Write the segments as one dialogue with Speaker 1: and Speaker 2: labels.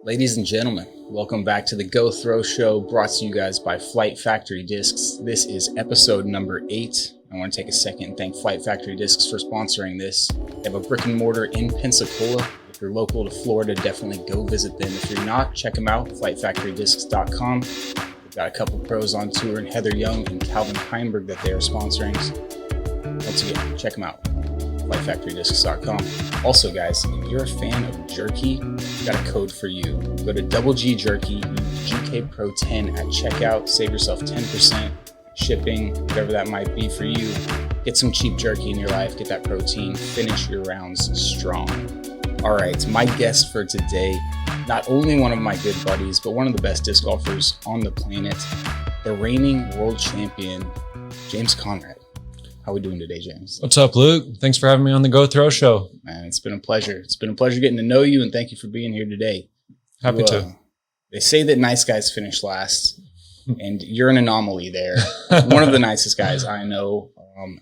Speaker 1: Ladies and gentlemen, welcome back to the Go Throw Show, brought to you guys by Flight Factory Discs. This is episode number 8. I want to take a second and thank Flight Factory Discs for sponsoring this. They have a brick and mortar in Pensacola. If you're local to Florida, definitely go visit them. If you're not, check them out, flightfactorydiscs.com. We've got a couple of pros on tour, and Heather Young and Calvin Heinberg that they are sponsoring. Once again, check them out. flightfactorydiscs.com. Also, guys, if you're a fan of jerky, we've got a code for you. Go to Double G Jerky, use GKPro10 at checkout, save yourself 10% shipping, whatever that might be for you. Get some cheap jerky in your life, get that protein, finish your rounds strong. All right, my guest for today, not only one of my good buddies, but one of the best disc golfers on the planet, the reigning world champion, James Conrad. How are we doing today, James?
Speaker 2: What's up, Luke? Thanks for having me on the Go Throw Show.
Speaker 1: Man, it's been a pleasure. It's been a pleasure getting to know you, and thank you for being here today.
Speaker 2: Happy to.
Speaker 1: They say that nice guys finish last, and you're an anomaly there. One of the nicest guys I know,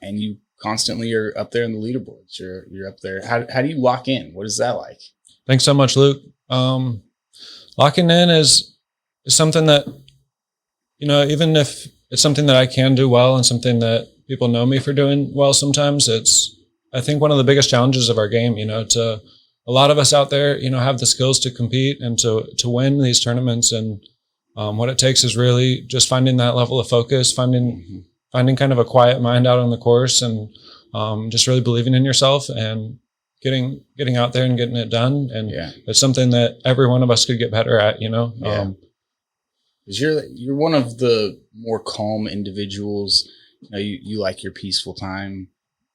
Speaker 1: and you constantly are up there in the leaderboards. You're up there. How do you lock in? What is that like?
Speaker 2: Thanks so much, Luke. Locking in is something that, even if it's something that I can do well and something that people know me for doing well sometimes, it's, I think, one of the biggest challenges of our game, to a lot of us out there, have the skills to compete and to win these tournaments. And what it takes is really just finding that level of focus, finding kind of a quiet mind out on the course, and just really believing in yourself and getting out there and getting it done. And it's something that every one of us could get better at,
Speaker 1: Because you're one of the more calm individuals. You like your peaceful time.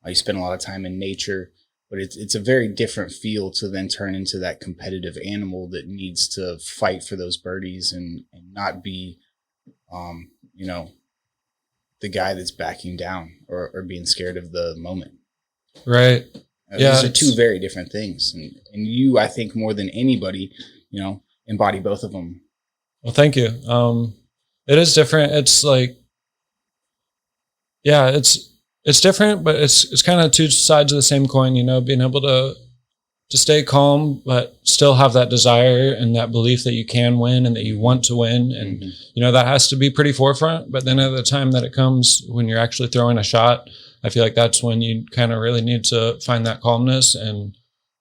Speaker 1: You spend a lot of time in nature, but it's a very different feel to then turn into that competitive animal that needs to fight for those birdies and not be, the guy that's backing down or being scared of the moment.
Speaker 2: Right.
Speaker 1: These are two very different things. And you, I think, more than anybody, embody both of them.
Speaker 2: Well, thank you. It is different. It's like, it's different, but it's kind of two sides of the same coin, being able to stay calm, but still have that desire and that belief that you can win and that you want to win. And, that has to be pretty forefront. But then at the time that it comes, when you're actually throwing a shot, I feel like that's when you kind of really need to find that calmness and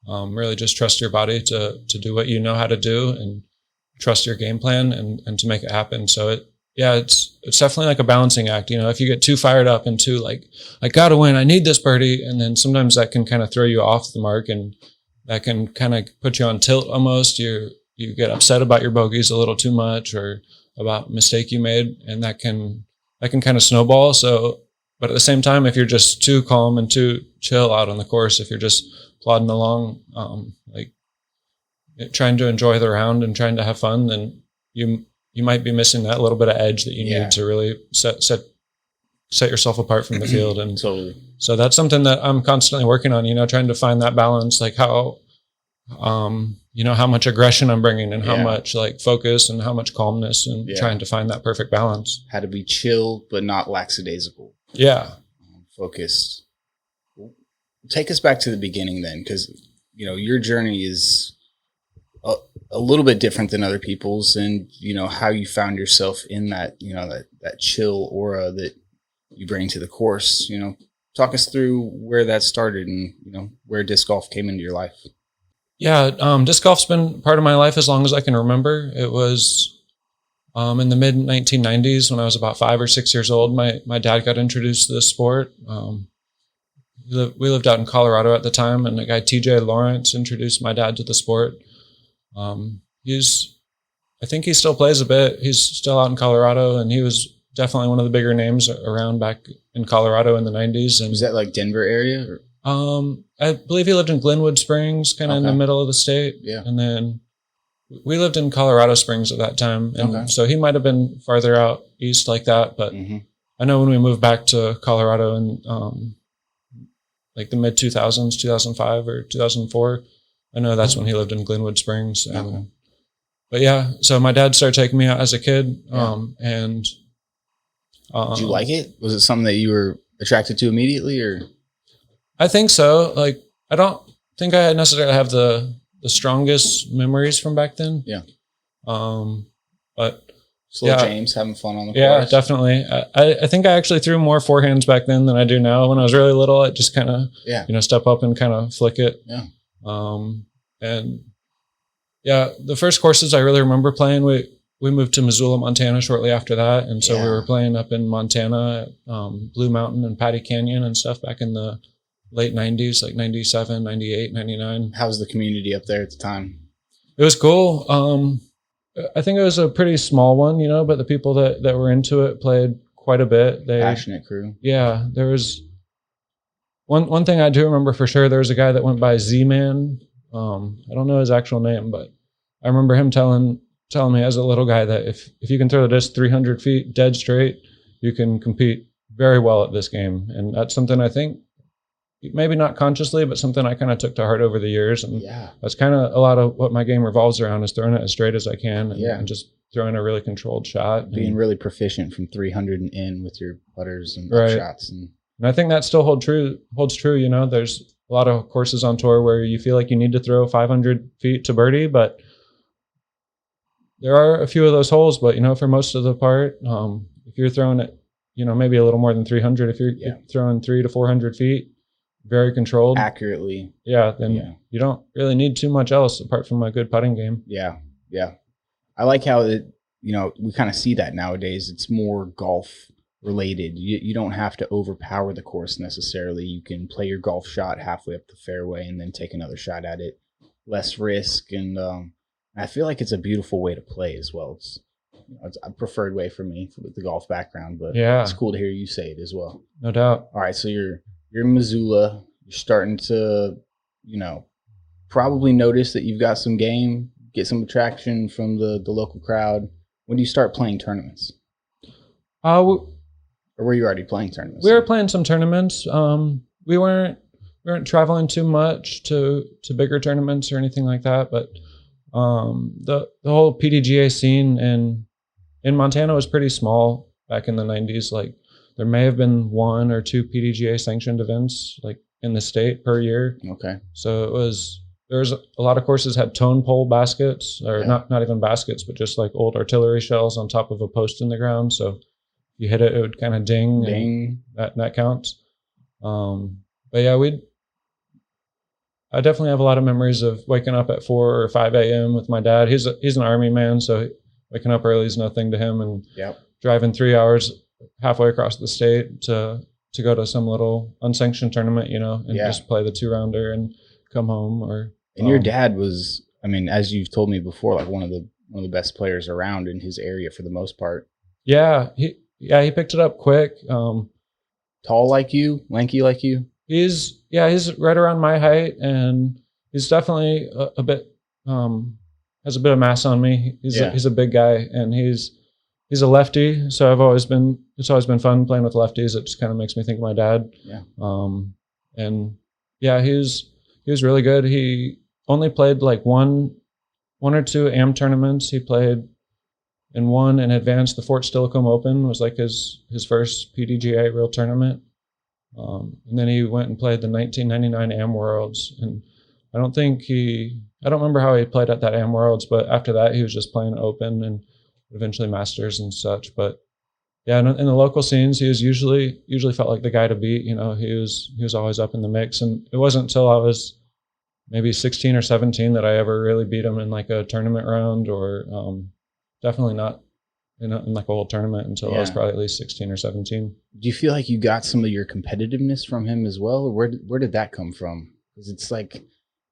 Speaker 2: really just trust your body to do what you know how to do and trust your game plan and to make it happen. So it's definitely like a balancing act. If you get too fired up and too like, I gotta win, I need this birdie. And then sometimes that can kind of throw you off the mark, and that can kind of put you on tilt almost. You get upset about your bogeys a little too much or about a mistake you made, and that can kind of snowball. So, but at the same time, if you're just too calm and too chill out on the course, if you're just plodding along, trying to enjoy the round and trying to have fun, then you might be missing that little bit of edge that you need to really set yourself apart from the field. And
Speaker 1: totally.
Speaker 2: So that's something that I'm constantly working on, trying to find that balance, like how, how much aggression I'm bringing and how much like focus and how much calmness, and trying to find that perfect balance.
Speaker 1: How to be chill, but not lackadaisical.
Speaker 2: Yeah.
Speaker 1: Focused. Take us back to the beginning then, because, your journey is a little bit different than other people's, and how you found yourself in that that chill aura that you bring to the course. Talk us through where that started and where disc golf came into your life.
Speaker 2: Disc golf's been part of my life as long as I can remember. It was in the mid 1990s when I was about 5 or 6 years old. My dad got introduced to the sport. We lived out in Colorado at the time, and the guy TJ Lawrence introduced my dad to the sport. I think he still plays a bit. He's still out in Colorado, and he was definitely one of the bigger names around back in Colorado in the 90s. And
Speaker 1: was that like Denver area? Or?
Speaker 2: I believe he lived in Glenwood Springs, kind of in the middle of the state. Yeah. And then we lived in Colorado Springs at that time. And so he might have been farther out east like that. But I know when we moved back to Colorado in like the mid 2000s, 2005 or 2004, I know that's when he lived in Glenwood Springs. But so my dad started taking me out as a kid. Did
Speaker 1: you like it? Was it something that you were attracted to immediately, or?
Speaker 2: I think so. Like, I don't think I necessarily have the the strongest memories from back then.
Speaker 1: Yeah.
Speaker 2: But
Speaker 1: Slow James having fun on the course.
Speaker 2: Yeah, definitely. I think I actually threw more forehands back then than I do now. When I was really little, I just kind of, step up and kind of flick it.
Speaker 1: Yeah.
Speaker 2: And yeah, the first courses I really remember playing, we moved to Missoula, Montana shortly after that. And so we were playing up in Montana, Blue Mountain and Patty Canyon and stuff back in the late 90s, like 97, 98, 99.
Speaker 1: How was the community up there at the time?
Speaker 2: It was cool. I think it was a pretty small one, but the people that were into it played quite a bit.
Speaker 1: Passionate crew.
Speaker 2: Yeah. There was one thing I do remember for sure. There was a guy that went by Z-Man. I don't know his actual name, but I remember him telling me as a little guy that if you can throw the disc 300 feet dead straight, you can compete very well at this game. And that's something I think, maybe not consciously, but something I kind of took to heart over the years. And that's kind of a lot of what my game revolves around, is throwing it as straight as I can and just throwing a really controlled shot.
Speaker 1: Being really proficient from 300 and in with your putters and shots. And
Speaker 2: I think that still holds true. There's a lot of courses on tour where you feel like you need to throw 500 feet to birdie, but there are a few of those holes. But, for most of the part, if you're throwing it, maybe a little more than 300, if you're throwing 300 to 400 feet, very controlled,
Speaker 1: accurately,
Speaker 2: then you don't really need too much else apart from a good putting game.
Speaker 1: Yeah. I like how we kind of see that nowadays. It's more golf related. You don't have to overpower the course necessarily. You can play your golf shot halfway up the fairway and then take another shot at it. Less risk, and I feel like it's a beautiful way to play as well. It's a preferred way for me with the golf background, but it's cool to hear you say it as well.
Speaker 2: No doubt.
Speaker 1: All right, so you're in Missoula. You're starting to, probably notice that you've got some game, get some attraction from the local crowd. When do you start playing tournaments? Or were you already playing tournaments?
Speaker 2: We were playing some tournaments. We weren't traveling too much to bigger tournaments or anything like that. But the whole PDGA scene in Montana was pretty small back in the 90s. Like, there may have been 1 or 2 PDGA sanctioned events like in the state per year.
Speaker 1: Okay.
Speaker 2: So there was a lot of courses had tone pole baskets, or not even baskets, but just like old artillery shells on top of a post in the ground. So if you hit it, it would kind of ding. And that counts. But yeah, I definitely have a lot of memories of waking up at 4 or 5 a.m. with my dad. He's an Army man, so waking up early is nothing to him, and driving 3 hours halfway across the state to go to some little unsanctioned tournament, and just play the 2-rounder and come home.
Speaker 1: And your dad was, as you've told me before, like one of the best players around in his area for the most part.
Speaker 2: Yeah, he picked it up quick.
Speaker 1: Tall like you, lanky like you.
Speaker 2: He's right around my height, and he's definitely a bit has a bit of mass on me. He's a big guy, and he's a lefty, so it's always been fun playing with lefties. It just kind of makes me think of my dad.
Speaker 1: Yeah.
Speaker 2: And yeah, he was really good. He only played like one or 2 AM tournaments. He played in one and advanced. The Fort Steilacoom Open was like his first PDGA real tournament. And then he went and played the 1999 AM Worlds, and I don't remember how he played at that AM Worlds, but after that he was just playing Open and eventually Masters and such. But yeah, in the local scenes, he was usually felt like the guy to beat. He was always up in the mix, and it wasn't until I was maybe 16 or 17 that I ever really beat him in like a tournament round, or definitely not in like a whole tournament until I was probably at least 16 or 17.
Speaker 1: Do you feel like you got some of your competitiveness from him as well, or where did that come from? Because it's like,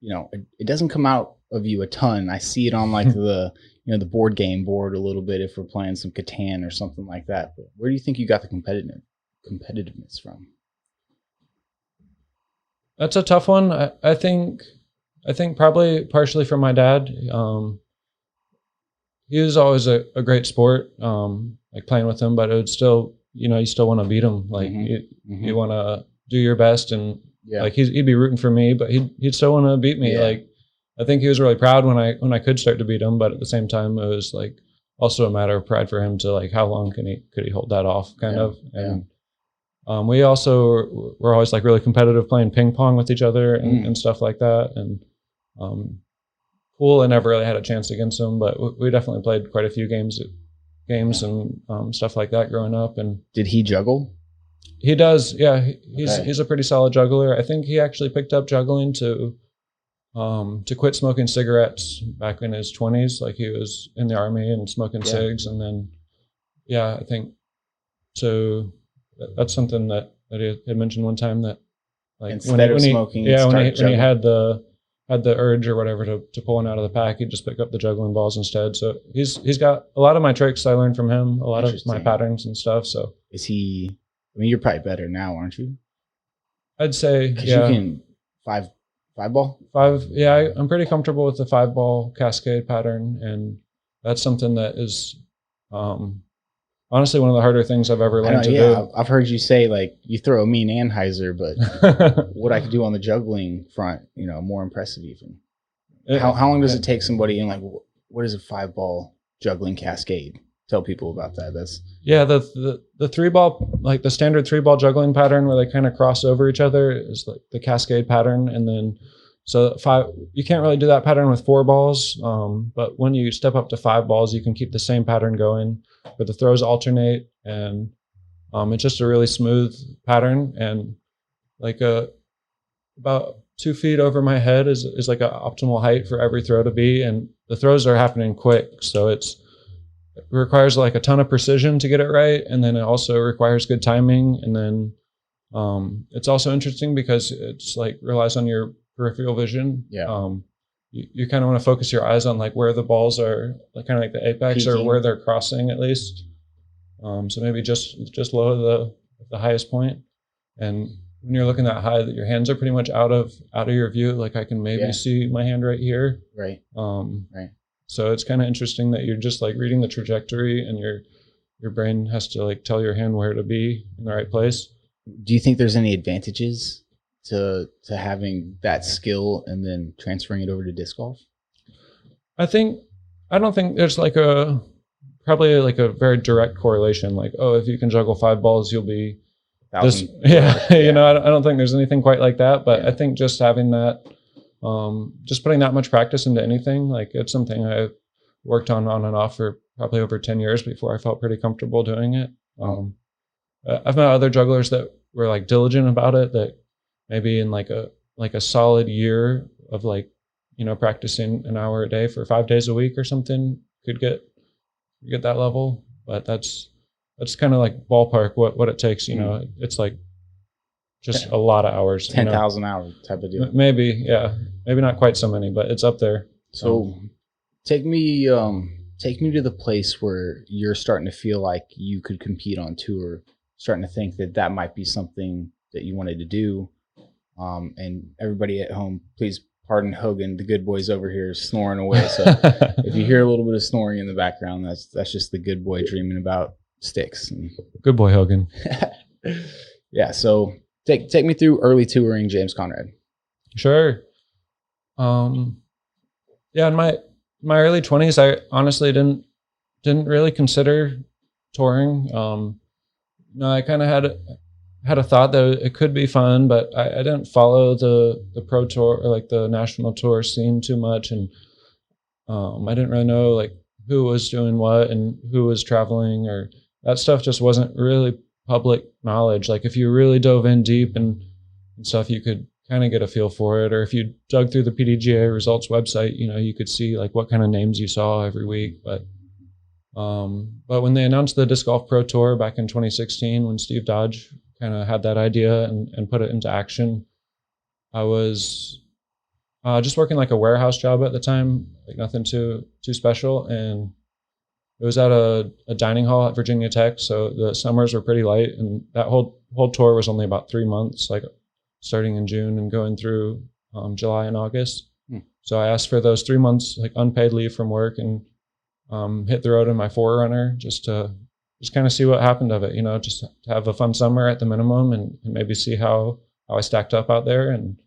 Speaker 1: it doesn't come out of you a ton. I see it on like the board game board a little bit if we're playing some Catan or something like that. But where do you think you got the competitiveness from?
Speaker 2: That's a tough one. I think probably partially from my dad. He was always a great sport, like playing with him, but it would still, you still want to beat him. Like you want to do your best, and like he'd be rooting for me, but he'd still want to beat me. Like, I think he was really proud when I could start to beat him, but at the same time, it was like also a matter of pride for him to like, how long could he hold that off kind of. And we also were always like really competitive playing ping pong with each other and stuff like that. And pool. I never really had a chance against him, but we definitely played quite a few games and stuff like that growing up. And
Speaker 1: did he juggle?
Speaker 2: He does, yeah. He's a pretty solid juggler. I think he actually picked up juggling to quit smoking cigarettes back in his 20s. Like he was in the army and smoking cigs, and then I think so. That's something that he had mentioned one time, that like
Speaker 1: instead of smoking,
Speaker 2: when he had the urge or whatever to pull one out of the pack, he'd just pick up the juggling balls instead. So he's got a lot of my tricks I learned from him, a lot of my patterns and stuff. So
Speaker 1: is he? I mean, you're probably better now, aren't you?
Speaker 2: I'd say,
Speaker 1: yeah. You can five ball?
Speaker 2: Yeah, I'm pretty comfortable with the 5-ball cascade pattern, and that's something that is honestly one of the harder things I've ever learned to do.
Speaker 1: I've heard you say like you throw a mean Anheuser, but what I could do on the juggling front, more impressive even. How long does it take somebody, and like what is a 5-ball juggling cascade? Tell people about that. That's
Speaker 2: the 3-ball, like the standard 3-ball juggling pattern where they kind of cross over each other is like the cascade pattern. And then so 5, you can't really do that pattern with 4 balls, but when you step up to 5 balls, you can keep the same pattern going, but the throws alternate, and it's just a really smooth pattern. And like about 2 feet over my head is like an optimal height for every throw to be, and the throws are happening quick, so it requires like a ton of precision to get it right, and then it also requires good timing. And then it's also interesting because it's like relies on your peripheral vision. You kind of want to focus your eyes on like where the balls are, like kind of like the apex or where they're crossing at least. So maybe just low the highest point, and when you're looking that high, that your hands are pretty much out of your view. Like I can maybe see my hand right here.
Speaker 1: Right.
Speaker 2: Right. So it's kind of interesting that you're just like reading the trajectory, and your brain has to like tell your hand where to be in the right place.
Speaker 1: Do you think there's any advantages to having that skill and then transferring it over to disc golf?
Speaker 2: I don't think there's like probably like a very direct correlation. Like, oh, if you can juggle 5 balls, you'll be this. I don't think there's anything quite like that. But I think just having that. Just putting that much practice into anything, like it's something I worked on and off for probably over 10 years before I felt pretty comfortable doing it. I've met other jugglers that were like diligent about it, that maybe in like a solid year of like, practicing an hour a day for 5 days a week or something could get that level. But that's kind of like ballpark what it takes. It's like just a lot of hours.
Speaker 1: 10,000 hours type of deal.
Speaker 2: Maybe, yeah. Maybe not quite so many, but it's up there.
Speaker 1: So take me to the place where you're starting to feel like you could compete on tour, starting to think that might be something that you wanted to do. And everybody at home, please pardon Hogan, the good boy's over here snoring away. So if you hear a little bit of snoring in the background, that's just the good boy dreaming about sticks.
Speaker 2: Good boy, Hogan.
Speaker 1: Yeah, so take me through early touring James Conrad.
Speaker 2: Sure. In my early 20s, I honestly didn't really consider touring. I kind of had a thought that it could be fun, but I didn't follow the pro tour or like the national tour scene too much, and I didn't really know like who was doing what and who was traveling, or that stuff just wasn't really public knowledge. Like if you really dove in deep and stuff, you could kind of get a feel for it. Or if you dug through the PDGA results website, you could see like what kind of names you saw every week. But when they announced the Disc Golf Pro Tour back in 2016, when Steve Dodge kind of had that idea and put it into action, I was just working like a warehouse job at the time, like nothing too special. And it was at a dining hall at Virginia Tech, so the summers were pretty light, and that whole tour was only about 3 months, like starting in June and going through July and August. So I asked for those 3 months like unpaid leave from work, and hit the road in my 4Runner just kind of see what happened of it, just to have a fun summer at the minimum, and maybe see how I stacked up out there. And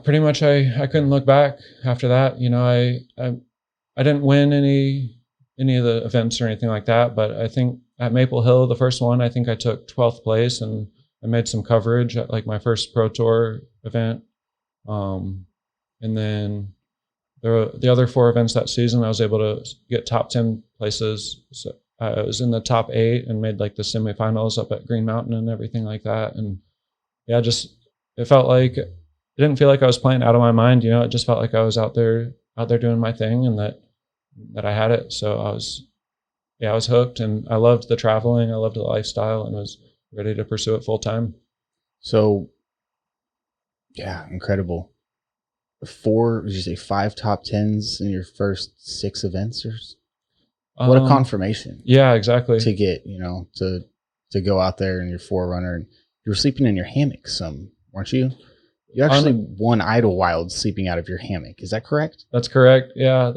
Speaker 2: pretty much I couldn't look back after that. I didn't win any of the events or anything like that, but I think at Maple Hill, the first one, I think I took 12th place, and I made some coverage at like my first Pro Tour event. And then the other 4 events that season, I was able to get top 10 places. So I was in the top 8 and made like the semifinals up at Green Mountain and everything like that. And yeah, it felt like, it didn't feel like I was playing out of my mind. It just felt like I was out there doing my thing, and that I had it. So I was hooked, and I loved the traveling. I loved the lifestyle, and was ready to pursue it full time.
Speaker 1: So, yeah, incredible. Did you say 5 top 10s in your first 6 events? What a confirmation.
Speaker 2: Yeah, exactly.
Speaker 1: To get, to go out there in your Forerunner. And you were sleeping in your hammock some, weren't you? You actually won Idlewild sleeping out of your hammock. Is that correct?
Speaker 2: That's correct. Yeah,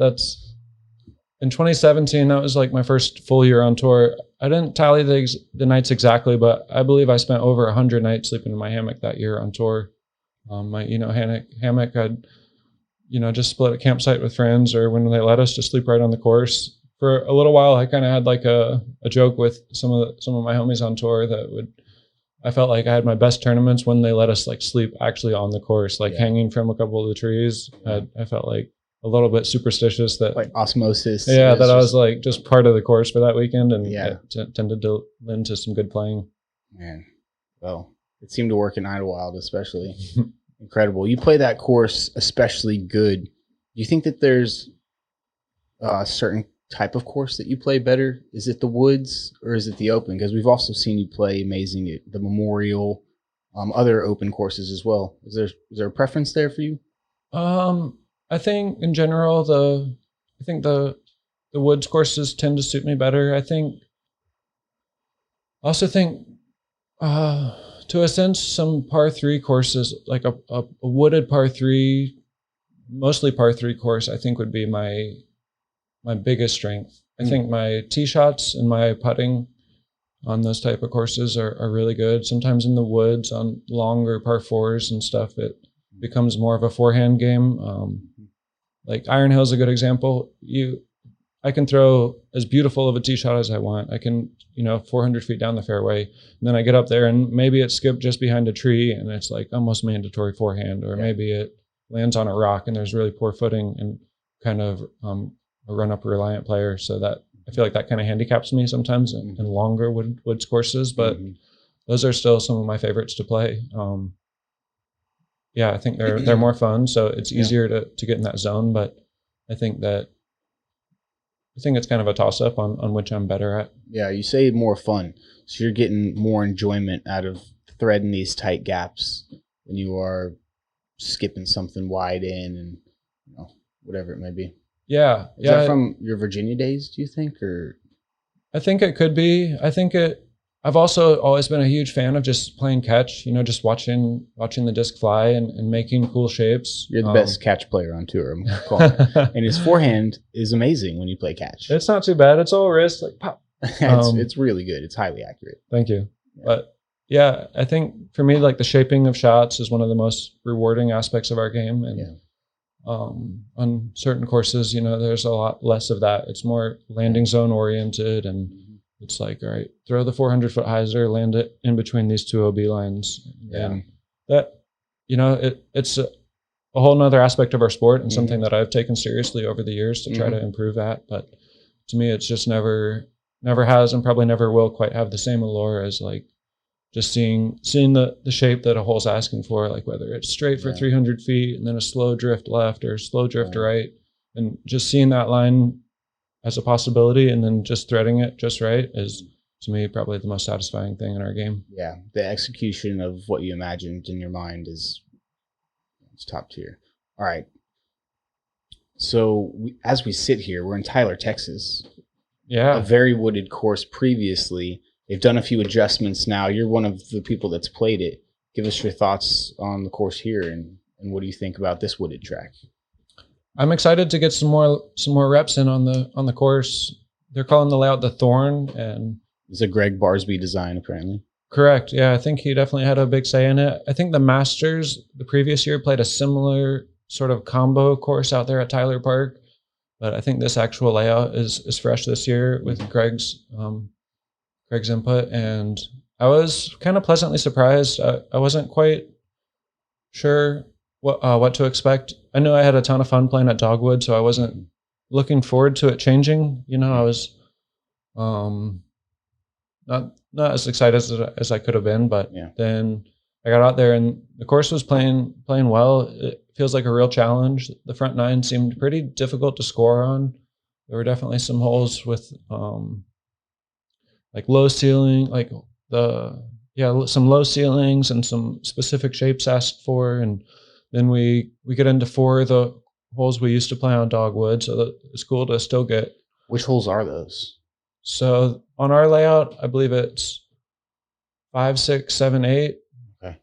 Speaker 2: in 2017, that was like my first full year on tour. I didn't tally the nights exactly, but I believe I spent over 100 nights sleeping in my hammock that year on tour. My hammock, I'd just split a campsite with friends, or when they let us, just sleep right on the course. For a little while, I kind of had like a joke with some of my homies on tour I felt like I had my best tournaments when they let us like sleep actually on the course, like hanging from a couple of the trees. I felt like a little bit superstitious that
Speaker 1: like osmosis.
Speaker 2: Yeah, that I was like just part of the course for that weekend, and it tended to lend to some good playing.
Speaker 1: Man, well, it seemed to work in Idlewild, especially. Incredible. You play that course especially good. Do you think that there's a certain type of course that you play better? Is it the woods or is it the open? Because we've also seen you play amazing at the Memorial, other open courses as well. Is there a preference there for you?
Speaker 2: I think in general the woods courses tend to suit me better. I also think to a sense some par 3 courses, like a wooded par 3, mostly par 3 course, I think would be my biggest strength. I think my tee shots and my putting on those type of courses are really good. Sometimes in the woods on longer par 4s and stuff, it becomes more of a forehand game. Like Iron Hill is a good example. I can throw as beautiful of a tee shot as I want. I can, 400 feet down the fairway, and then I get up there and maybe it skipped just behind a tree and it's like almost mandatory forehand, or maybe it lands on a rock and there's really poor footing and kind of a run-up reliant player. So that I feel like that kind of handicaps me sometimes in longer woods courses, but those are still some of my favorites to play. I think they're more fun, so it's easier to get in that zone. But I think it's kind of a toss-up on which I'm better at. Yeah,
Speaker 1: you say more fun, so you're getting more enjoyment out of threading these tight gaps than you are skipping something wide in and whatever it may be.
Speaker 2: Yeah.
Speaker 1: Is that from your Virginia days, do you think? Or
Speaker 2: I think it could be. I've also always been a huge fan of just playing catch, just watching the disc fly and making cool shapes.
Speaker 1: You're the best catch player on tour, I'm calling it. And his forehand is amazing when you play catch.
Speaker 2: It's not too bad. It's all wrist, like pop.
Speaker 1: It's really good. It's highly accurate.
Speaker 2: Thank you. Yeah. But yeah, I think for me, like the shaping of shots is one of the most rewarding aspects of our game. And on certain courses, there's a lot less of that. It's more landing zone oriented, and it's like, all right, throw the 400-foot hyzer, land it in between these 2 OB lines. And that, it's a whole nother aspect of our sport, and something that I've taken seriously over the years to try to improve at. But to me, it's just never has and probably never will quite have the same allure as like just seeing the shape that a hole's asking for, like whether it's straight for 300 feet and then a slow drift left or slow drift right. And just seeing that line as a possibility and then just threading it just right is, to me, probably the most satisfying thing in our game.
Speaker 1: Yeah, the execution of what you imagined in your mind is top tier. All right. So as we sit here, we're in Tyler, Texas.
Speaker 2: Yeah.
Speaker 1: A very wooded course previously. They've done a few adjustments now. You're one of the people that's played it. Give us your thoughts on the course here, and what do you think about this wooded track?
Speaker 2: I'm excited to get some more reps in on the course. They're calling the layout the Thorn, and
Speaker 1: it's a Greg Barsby design, apparently.
Speaker 2: Correct. Yeah, I think he definitely had a big say in it. I think the Masters the previous year played a similar sort of combo course out there at Tyler Park, but I think this actual layout is fresh this year with Greg's input, and I was kind of pleasantly surprised. I wasn't quite sure what to expect. I knew I had a ton of fun playing at Dogwood, so I wasn't looking forward to it changing. You know, I was not as excited as I could have been, but then I got out there and the course was playing well. It feels like a real challenge. The front nine seemed pretty difficult to score on. There were definitely some holes with like low ceiling, like some low ceilings and some specific shapes asked for. And then we get into 4 of the holes we used to play on Dogwood, so that it's cool to still get.
Speaker 1: Which holes are those?
Speaker 2: So on our layout, I believe it's 5, 6, 7, 8.
Speaker 1: Okay.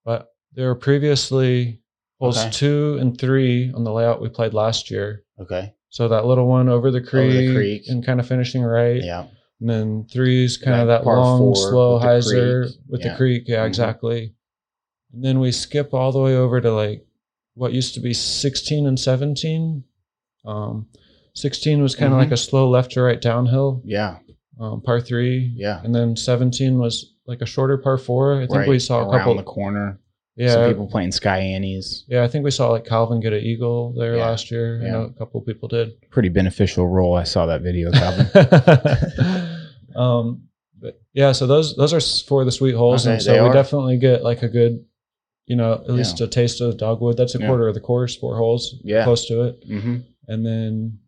Speaker 2: But there were previously holes 2 and 3 on the layout we played last year.
Speaker 1: Okay.
Speaker 2: So that little one over the creek and kind of finishing right.
Speaker 1: Yeah.
Speaker 2: And then 3's kind of that long, slow hyzer with the creek. Yeah, exactly. And then we skip all the way over to like what used to be 16 and 17. 16 was kind of like a slow left to right downhill.
Speaker 1: Yeah.
Speaker 2: Par 3.
Speaker 1: Yeah.
Speaker 2: And then 17 was like a shorter par 4. I think we saw a couple
Speaker 1: around the corner.
Speaker 2: Yeah.
Speaker 1: Some people playing Sky Annies.
Speaker 2: Yeah, I think we saw like Calvin get an eagle there last year.
Speaker 1: Yeah.
Speaker 2: I know a couple people did.
Speaker 1: Pretty beneficial roll. I saw that video, Calvin.
Speaker 2: But yeah, so those are 4 of the sweet holes.
Speaker 1: Okay,
Speaker 2: and so we definitely get like a good, you know, at least a taste of Dogwood. That's a quarter of the course, 4 holes, close to it. And then,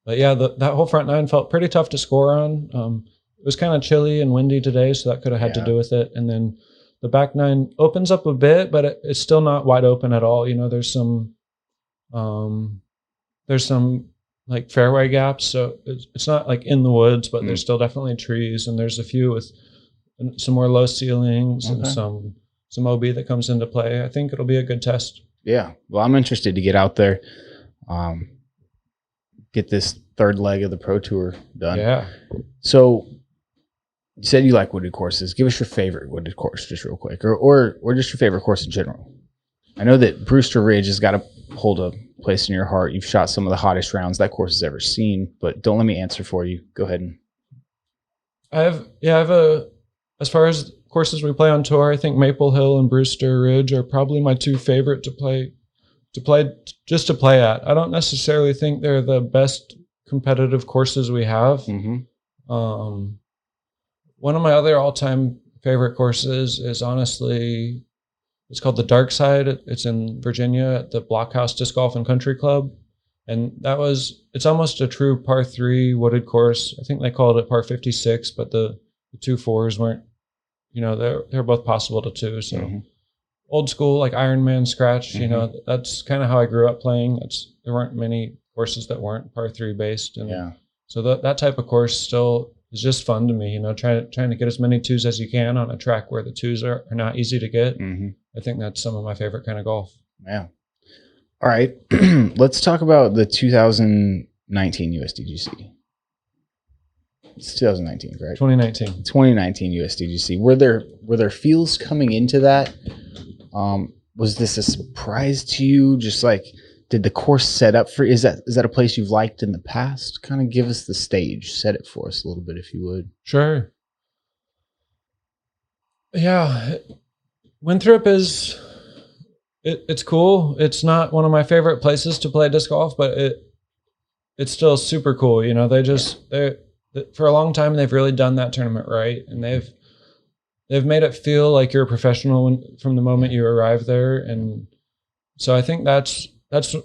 Speaker 2: but yeah, that whole front nine felt pretty tough to score on. It was kind of chilly and windy today, so that could have had to do with it. And then the back nine opens up a bit, but it's still not wide open at all. You know, there's some like fairway gaps, so it's not like in the woods, but there's still definitely trees, and there's a few with some more low ceilings and some OB that comes into play. I think it'll be a good test. Yeah.
Speaker 1: Well, I'm interested to get out there, get this 3rd leg of the Pro Tour done.
Speaker 2: Yeah.
Speaker 1: So you said you like wooded courses. Give us your favorite wooded course, just real quick, or just your favorite course in general. I know that Brewster Ridge has got to hold a place in your heart. You've shot some of the hottest rounds that course has ever seen, but don't let me answer for you. Go ahead.
Speaker 2: I have as far as courses we play on tour, I think Maple Hill and Brewster Ridge are probably my 2 favorite to play at. I don't necessarily think they're the best competitive courses we have. One of my other all-time favorite courses is honestly, it's called the Dark Side. It's in Virginia at the Blockhouse Disc Golf and Country Club. And it's almost a true par 3 wooded course. I think they called it par 56, but the 2 4s weren't, you know, they're both possible to 2. So old school, like Ironman scratch, you know, that's kind of how I grew up playing. There weren't many courses that weren't par 3 based. And so that type of course still is just fun to me, you know, trying to get as many 2s as you can on a track where the 2s are not easy to get. I think that's some of my favorite kind of golf. Yeah.
Speaker 1: All right. Let's talk about the 2019 USDGC. It's 2019, correct?
Speaker 2: 2019.
Speaker 1: 2019 USDGC. Were there feels coming into that? Was this a surprise to you? Just like, did the course set up for? Is that a place you've liked in the past? Kind of give us the stage, set it for us a little bit, if you would.
Speaker 2: Sure. Yeah, Winthrop is. It's cool. It's not one of my favorite places to play disc golf, but it's still super cool. You know, they for a long time they've really done that tournament right, and they've made it feel like you're a professional from the moment you arrive there, and so I think that's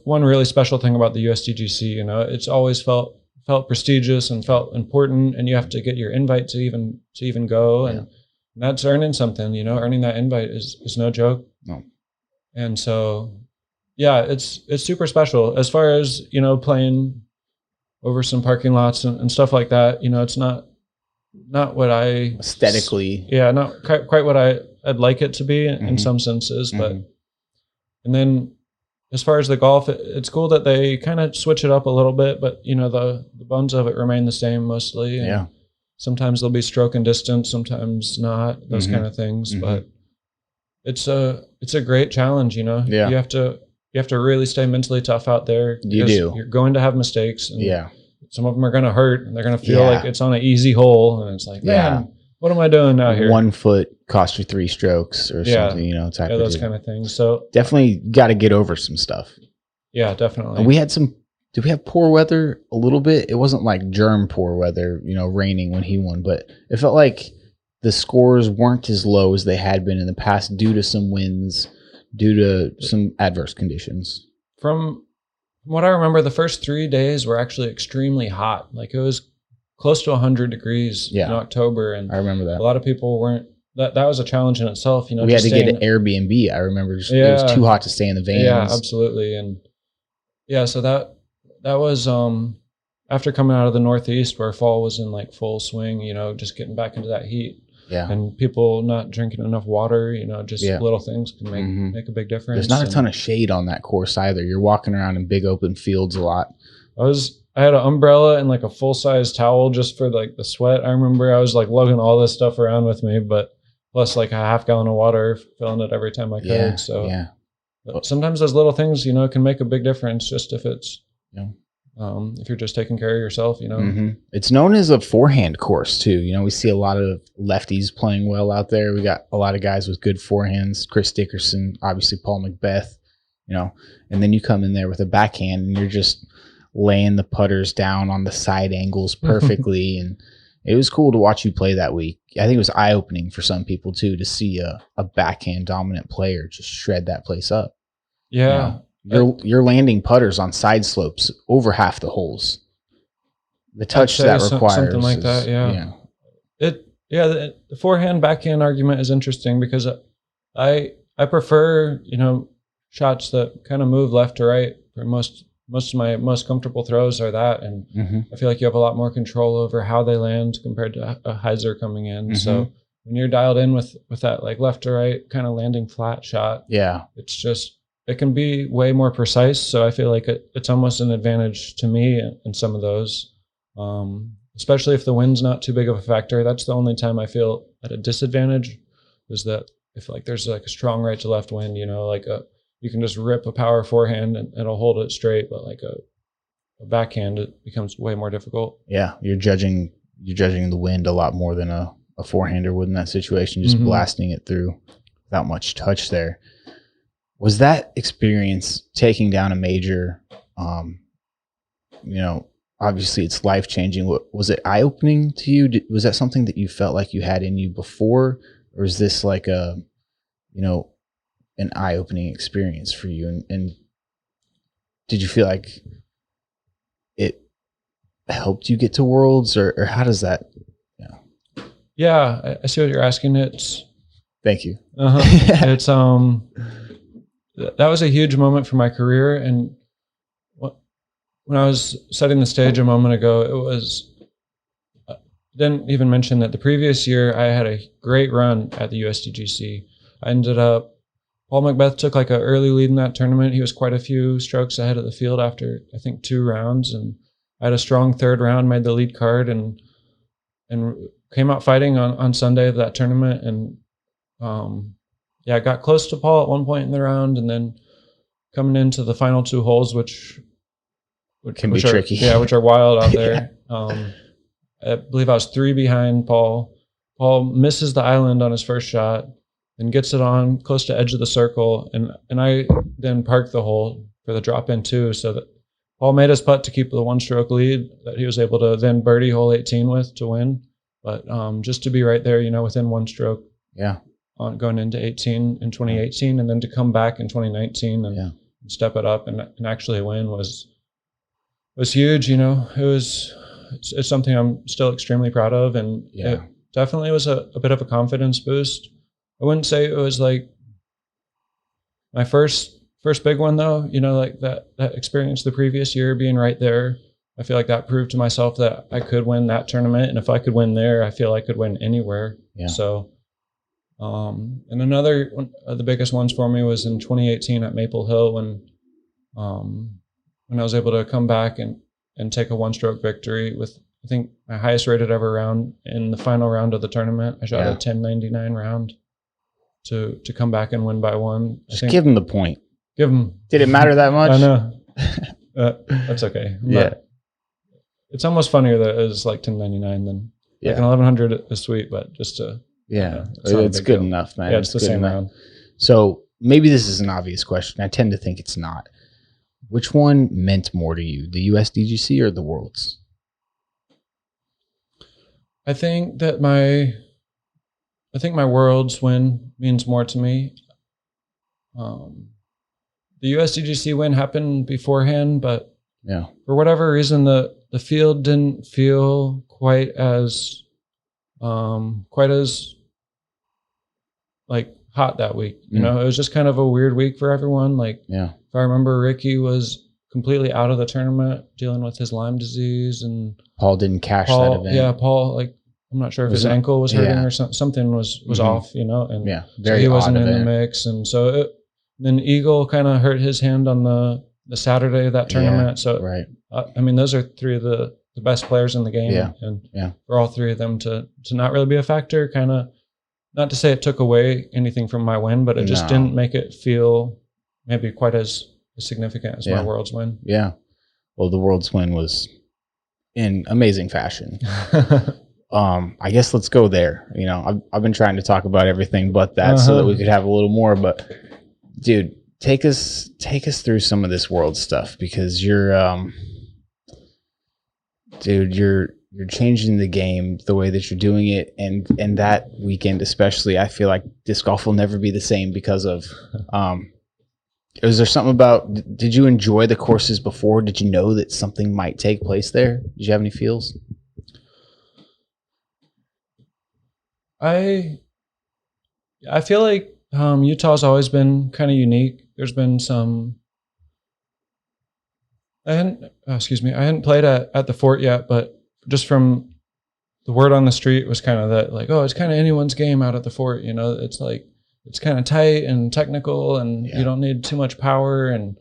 Speaker 2: one really special thing about the USDGC. You know, it's always felt prestigious and felt important, and you have to get your invite to even go, and that's earning something. You know, earning that invite is no joke.
Speaker 1: No.
Speaker 2: And so, yeah, it's super special. As far as, you know, playing over some parking lots and stuff like that, you know, it's not what I
Speaker 1: aesthetically,
Speaker 2: not quite what I'd like it to be in some senses, but and then as far as the golf, it's cool that they kind of switch it up a little bit, but you know, the bones of it remain the same mostly. And sometimes there'll be stroke and distance, sometimes not, those kind of things, but it's a great challenge, you know. You have to really stay mentally tough out there. You're going to have mistakes, and some of them are going to hurt, and they're going to feel like it's on an easy hole, and it's like, man, what am I doing out here?
Speaker 3: 1 foot cost you 3 strokes or something, you know, type
Speaker 2: yeah,
Speaker 3: of
Speaker 2: those
Speaker 3: deal.
Speaker 2: kind of things. So
Speaker 3: Definitely got to get over some stuff.
Speaker 2: yeah, definitely.
Speaker 3: And we had did we have poor weather a little bit? It wasn't like germ poor weather, you know, raining when he won, but it felt like the scores weren't as low as they had been in the past due to some winds, due to some adverse conditions.
Speaker 2: From what I remember, the first 3 days were actually extremely hot. Like it was close to 100 degrees in October. And
Speaker 3: I remember that.
Speaker 2: A lot of people weren't, that was a challenge in itself. You know,
Speaker 3: we had to get an Airbnb. I remember it was too hot to stay in the vans.
Speaker 2: Yeah, absolutely. And yeah, so that was, after coming out of the Northeast where fall was in like full swing, you know, just getting back into that heat.
Speaker 3: Yeah.
Speaker 2: And people not drinking enough water, you know, just little things can make a big difference.
Speaker 3: There's not a ton of shade on that course either. You're walking around in big open fields a lot.
Speaker 2: I had an umbrella and like a full-size towel just for like the sweat. I remember I was like lugging all this stuff around with me, but plus like a half gallon of water, filling it every time I could. So sometimes those little things, you know, can make a big difference just if it's, if you're just taking care of yourself, you know.
Speaker 3: It's known as a forehand course too. You know, we see a lot of lefties playing well out there. We got a lot of guys with good forehands. Chris Dickerson, obviously Paul Macbeth, you know, and then you come in there with a backhand and you're just laying the putters down on the side angles perfectly. And it was cool to watch you play that week. I think it was eye-opening for some people too to see a backhand dominant player just shred that place up.
Speaker 2: Yeah.
Speaker 3: You know, you're landing putters on side slopes over half the holes. The touch that requires
Speaker 2: something like that. The forehand backhand argument is interesting because I prefer, you know, shots that kind of move left to right. For most of my most comfortable throws are that, and I feel like you have a lot more control over how they land compared to a hyzer coming in. So when you're dialed in with that like left to right kind of landing flat shot, it's just, it can be way more precise. So I feel like it's almost an advantage to me in some of those, especially if the wind's not too big of a factor. That's the only time I feel at a disadvantage, is that if like there's like a strong right to left wind, you know, like you can just rip a power forehand and it'll hold it straight, but like a backhand, it becomes way more difficult.
Speaker 3: Yeah, you're judging the wind a lot more than a forehander would in that situation, just blasting it through without much touch there. Was that experience taking down a major, you know, obviously it's life-changing. Was it eye-opening to you? Was that something that you felt like you had in you before? Or is this like an eye-opening experience for you? And did you feel like it helped you get to Worlds, or how does that?
Speaker 2: Yeah, I see what you're asking.
Speaker 3: Thank you.
Speaker 2: It's that was a huge moment for my career. And when I was setting the stage a moment ago, it was, didn't even mention that the previous year I had a great run at the USDGC. I ended up, Paul Macbeth took like an early lead in that tournament. He was quite a few strokes ahead of the field after, I think, 2 rounds. And I had a strong third round, made the lead card, and came out fighting on Sunday of that tournament. And I got close to Paul at one point in the round, and then coming into the final 2 holes, which
Speaker 3: can be tricky.
Speaker 2: Yeah, which are wild out there. I believe I was 3 behind Paul. Paul misses the island on his first shot and gets it on close to edge of the circle. And I then parked the hole for the drop in too, so that Paul made his putt to keep the 1-stroke lead that he was able to then birdie hole 18 with to win. But just to be right there, you know, within 1 stroke.
Speaker 3: Yeah.
Speaker 2: On going into 18 in 2018, and then to come back in 2019 and step it up and actually win was huge. You know, it's something I'm still extremely proud of, and it definitely was a bit of a confidence boost. I wouldn't say it was like my first big one though. You know, like that experience the previous year being right there. I feel like that proved to myself that I could win that tournament, and if I could win there, I feel I could win anywhere. Yeah. So. And another one of the biggest ones for me was in 2018 at Maple Hill when I was able to come back and take a 1-stroke victory with, I think, my highest rated ever round in the final round of the tournament. I shot a 1099 round to come back and win by 1.
Speaker 3: Just give him the point.
Speaker 2: Give him.
Speaker 3: Did it matter that much?
Speaker 2: I know. That's okay.
Speaker 3: Yeah.
Speaker 2: It's almost funnier that it was like 1099 than Like an 1100 is sweet, but just to
Speaker 3: it's good enough, man.
Speaker 2: Yeah, it's the same
Speaker 3: enough.
Speaker 2: round.
Speaker 3: So maybe this is an obvious question. I tend to think it's not. Which one meant more to you, the USDGC or the Worlds?
Speaker 2: I think my Worlds win means more to me. The USDGC win happened beforehand, but for whatever reason, the field didn't feel quite as like hot that week. You know, it was just kind of a weird week for everyone. Like, if I remember, Ricky was completely out of the tournament dealing with his Lyme disease, and
Speaker 3: Paul didn't cash that event.
Speaker 2: Yeah, Paul, like, I'm not sure if his ankle was hurting or something was off, you know, and so he wasn't in the mix. And so then Eagle kind of hurt his hand on the Saturday of that tournament. So, I mean, those are three of the best players in the game. And for all three of them to not really be a factor, kind of, not to say it took away anything from my win, but it just didn't make it feel maybe quite as significant as my Worlds win. Yeah.
Speaker 3: Well, the Worlds win was in amazing fashion. I guess let's go there. You know, I've been trying to talk about everything but that so that we could have a little more. But dude, take us through some of this World stuff, because you're changing the game the way that you're doing it, and that weekend especially, I feel like disc golf will never be the same because of. Is there something about? Did you enjoy the courses before? Did you know that something might take place there? Did you have any feels?
Speaker 2: I feel like Utah's always been kind of unique. There's been some. I hadn't played at the Fort yet, but just from the word on the street was kind of that, like, oh, it's kind of anyone's game out at the Fort. You know, it's like it's kind of tight and technical, and you don't need too much power and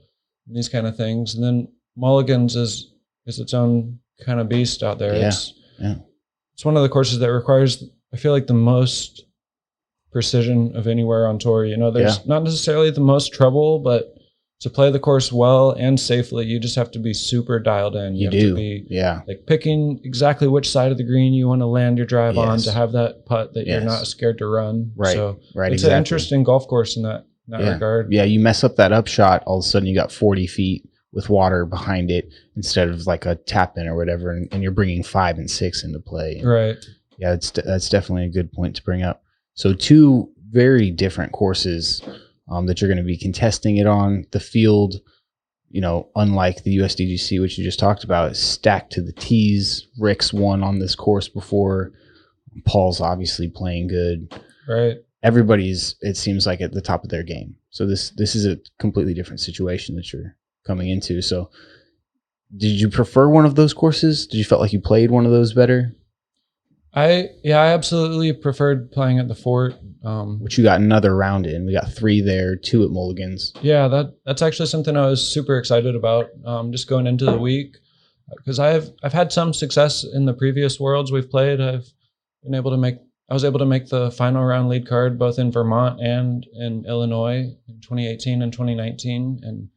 Speaker 2: these kind of things. And then Mulligan's is its own kind of beast out there. It's one of the courses that requires, I feel like, the most precision of anywhere on tour. You know, there's not necessarily the most trouble, but to play the course well and safely, you just have to be super dialed in. You have to be like picking exactly which side of the green you want to land your drive on to have that putt that you're not scared to run. So it's an interesting golf course in that regard. Yeah,
Speaker 3: you mess up that upshot, all of a sudden you got 40 feet with water behind it instead of like a tap in or whatever, and you're bringing 5 and 6 into play.
Speaker 2: Right.
Speaker 3: Yeah, that's definitely a good point to bring up. So 2 very different courses that you're going to be contesting it on. The field, you know, unlike the USDGC, which you just talked about, is stacked to the tees. Rick's won on this course before. Paul's obviously playing good.
Speaker 2: Right.
Speaker 3: Everybody's, it seems like, at the top of their game. So this is a completely different situation that you're coming into. So did you prefer one of those courses? Did you felt like you played one of those better?
Speaker 2: I absolutely preferred playing at the Fort.
Speaker 3: Which you got another round in. We got 3 there, 2 at Mulligan's.
Speaker 2: Yeah, that's actually something I was super excited about. Just going into the week, because I've had some success in the previous Worlds we've played. I was able to make the final round lead card both in Vermont and in Illinois in 2018 and 2019, and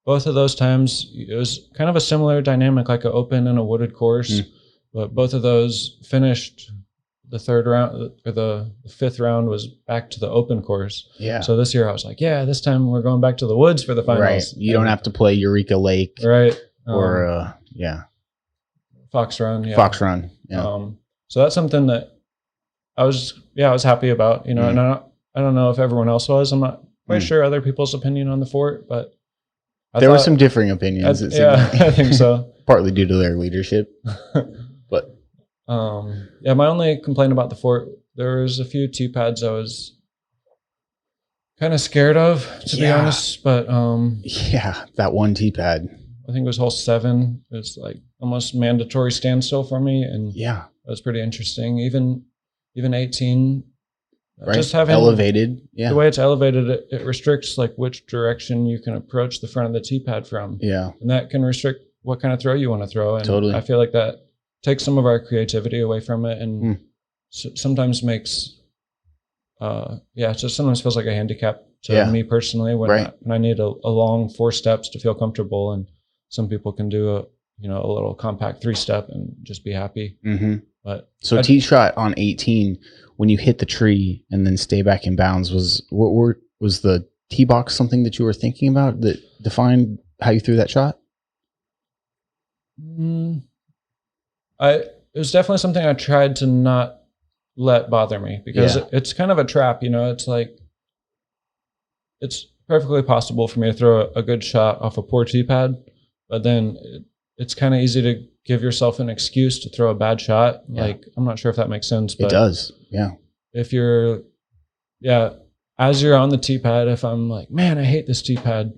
Speaker 2: both of those times it was kind of a similar dynamic, like an open and a wooded course. But both of those finished the 3rd round, or the 5th round was back to the open course. Yeah. So this year I was like, this time we're going back to the woods for the finals.
Speaker 3: Right. You don't have to play Eureka Lake.
Speaker 2: Right.
Speaker 3: Or,
Speaker 2: Fox Run. Yeah.
Speaker 3: Fox Run. Yeah.
Speaker 2: So that's something that I was happy about, you know, and I don't know if everyone else was. I'm not quite sure other people's opinion on the Fort, but
Speaker 3: there were some differing opinions.
Speaker 2: I think so.
Speaker 3: Partly due to their leadership. But
Speaker 2: my only complaint about the Fort, there was a few tee pads I was kind of scared of, to be honest. But
Speaker 3: that one tee pad,
Speaker 2: I think it was hole 7. It was like almost mandatory standstill for me, and that was pretty interesting. Even 18, just having
Speaker 3: elevated. Yeah,
Speaker 2: the way it's elevated, it restricts like which direction you can approach the front of the tee pad from. Yeah, and that can restrict what kind of throw you want to throw. And totally, I feel like that takes some of our creativity away from it, and sometimes makes, it just sometimes feels like a handicap to me personally when I need a long 4 steps to feel comfortable, and some people can do a little compact 3-step and just be happy. But
Speaker 3: So tee shot on 18, when you hit the tree and then stay back in bounds, was the tee box something that you were thinking about that defined how you threw that shot?
Speaker 2: It was definitely something I tried to not let bother me, because it's kind of a trap, it's like, it's perfectly possible for me to throw a good shot off a poor tee pad, but then it's kind of easy to give yourself an excuse to throw a bad shot. Like, I'm not sure if that makes sense, but
Speaker 3: it does. Yeah.
Speaker 2: If you're, as you're on the tee pad, if I'm like, man, I hate this tee pad,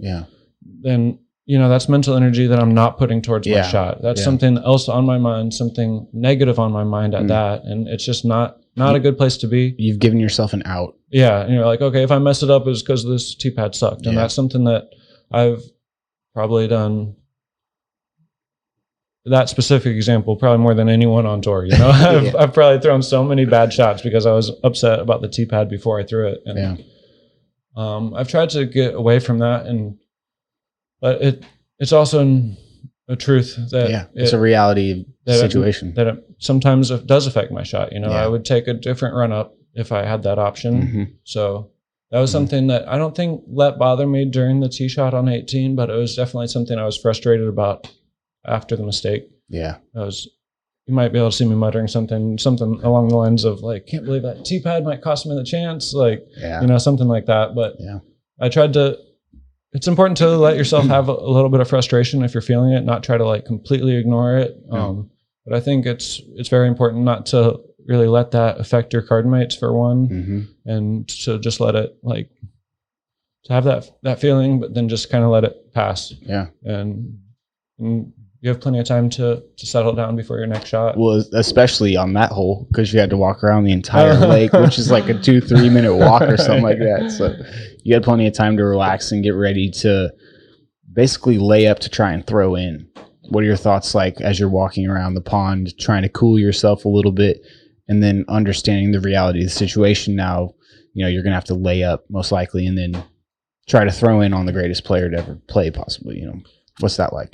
Speaker 2: then that's mental energy that I'm not putting towards my shot. That's something else on my mind, something negative on my mind at that, and it's just not a good place to be.
Speaker 3: You've given yourself an out. Yeah,
Speaker 2: and you're like, okay, if I mess it up, it's because this tee pad sucked, and that's something that I've probably done. That specific example, probably more than anyone on tour. I've probably thrown so many bad shots because I was upset about the tee pad before I threw it, and I've tried to get away from that, but it's also a truth that
Speaker 3: it's a reality situation
Speaker 2: that it sometimes does affect my shot. I would take a different run up if I had that option. So that was something that I don't think let bother me during the tee shot on 18, but it was definitely something I was frustrated about after the mistake. You might be able to see me muttering something along the lines of like, can't believe that tee pad might cost me the chance, like something like that. But I tried to. It's important to let yourself have a little bit of frustration if you're feeling it, not try to like completely ignore it. But I think it's very important not to really let that affect your card mates, for one, and to just let it, like, to have that feeling, but then just kind of let it pass. And you have plenty of time to settle down before your next shot.
Speaker 3: Well, especially on that hole, because you had to walk around the entire lake, which is like a 2-3 minute walk or something like that. So you had plenty of time to relax and get ready to basically lay up to try and throw in. What are your thoughts like as you're walking around the pond, trying to cool yourself a little bit, and then understanding the reality of the situation? Now, you're going to have to lay up most likely and then try to throw in on the greatest player to ever play, possibly. What's that like?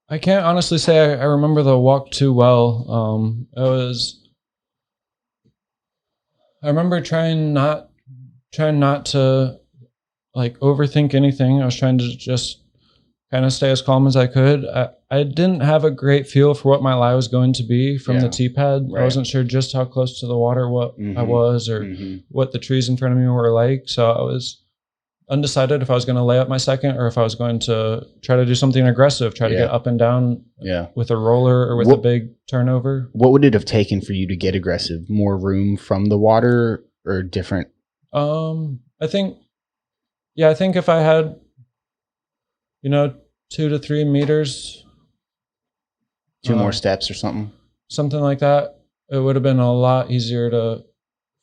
Speaker 2: I can't honestly say I remember the walk too well. I remember trying not to like overthink anything. I was trying to just kind of stay as calm as I could. I didn't have a great feel for what my lie was going to be from the tee pad. I wasn't sure just how close to the water I was, or what the trees in front of me were like. So I was undecided if I was going to lay up my second or if I was going to try to do something aggressive, try to get up and down with a roller or with a big turnover.
Speaker 3: What would it have taken for you to get aggressive? More room from the water or different?
Speaker 2: I think if I had, 2 to 3 meters,
Speaker 3: two more steps or something
Speaker 2: like that, it would have been a lot easier for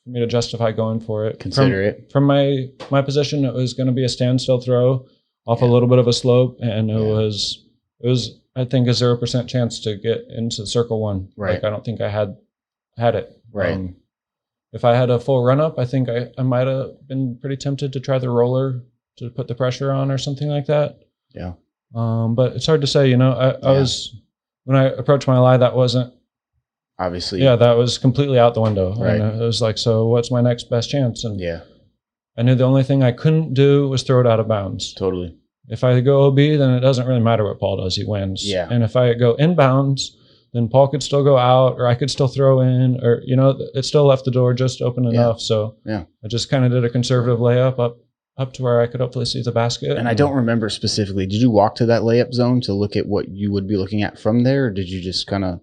Speaker 2: me to justify going for it.
Speaker 3: Consider it.
Speaker 2: From my position, it was going to be a standstill throw off a little bit of a slope, and it was I think a 0% chance to get into circle one. Like, I don't think I had it. If I had a full run up, I think I might have been pretty tempted to try the roller to put the pressure on or something like that. But it's hard to say. I was, when I approached my lie, that wasn't.
Speaker 3: Obviously.
Speaker 2: That was completely out the window. And it was like, so what's my next best chance? And I knew the only thing I couldn't do was throw it out of bounds.
Speaker 3: Totally.
Speaker 2: If I go OB, then it doesn't really matter what Paul does. He wins. And if I go inbounds, then Paul could still go out, or I could still throw in, or, it still left the door just open enough. So I just kind of did a conservative layup up to where I could hopefully see the basket.
Speaker 3: And I don't remember specifically, did you walk to that layup zone to look at what you would be looking at from there? Or did you just kind of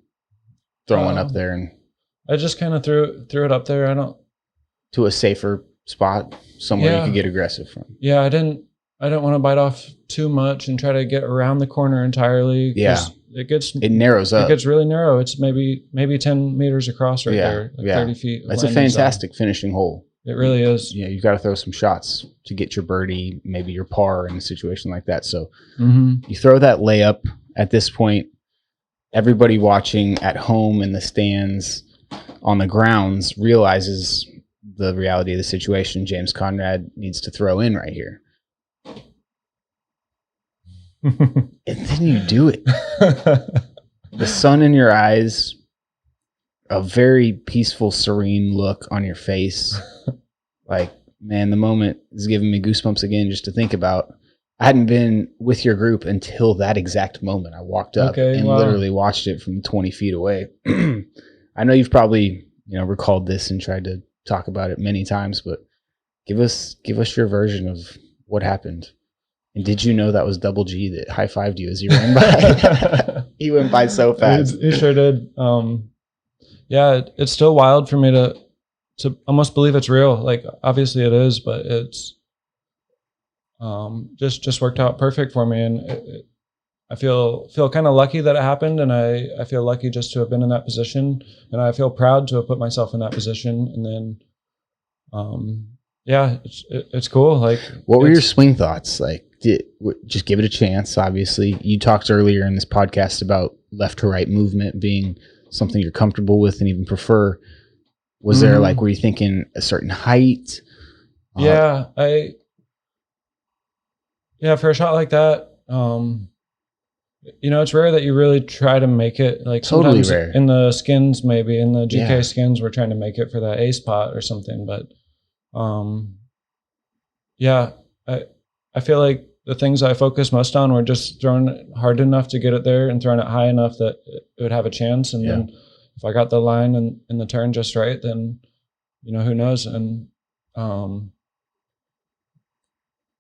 Speaker 3: throw one up there? And
Speaker 2: I just kind of threw it up there.
Speaker 3: To a safer spot, somewhere you could get aggressive from.
Speaker 2: I didn't want to bite off too much and try to get around the corner entirely. It
Speaker 3: narrows up.
Speaker 2: It gets really narrow. It's maybe 10 meters across there, like 30 feet.
Speaker 3: It's a fantastic finishing hole.
Speaker 2: It really is.
Speaker 3: You've got to throw some shots to get your birdie, maybe your par in a situation like that. So you throw that layup. At this point, everybody watching at home in the stands on the grounds realizes the reality of the situation. James Conrad needs to throw in right here. and then you do it. The sun in your eyes, a very peaceful, serene look on your face. Like, man, the moment is giving me goosebumps again just to think about. I hadn't been with your group until that exact moment. I walked up and literally watched it from 20 feet away. I know you've probably, recalled this and tried to talk about it many times, but give us your version of what happened. And did you know that was Double G that high-fived you as you ran by? He went by so fast.
Speaker 2: He sure did. Yeah, it's still wild for me to almost believe it's real. Like, obviously it is, but it's just worked out perfect for me. And I feel kind of lucky that it happened. And I feel lucky just to have been in that position. And I feel proud to have put myself in that position. And then, yeah, it's cool. Like,
Speaker 3: what were your swing thoughts? Like, just give it a chance. Obviously, you talked earlier in this podcast about left to right movement being something you're comfortable with and even prefer. Was there were you thinking a certain height?
Speaker 2: Yeah, for a shot like that, it's rare that you really try to make it. Like,
Speaker 3: totally
Speaker 2: sometimes
Speaker 3: rare.
Speaker 2: In the skins, maybe in the GK skins, we're trying to make it for that A spot or something. But I feel like the things I focused most on were just throwing it hard enough to get it there and throwing it high enough that it would have a chance. And then if I got the line and the turn just right, then, who knows? And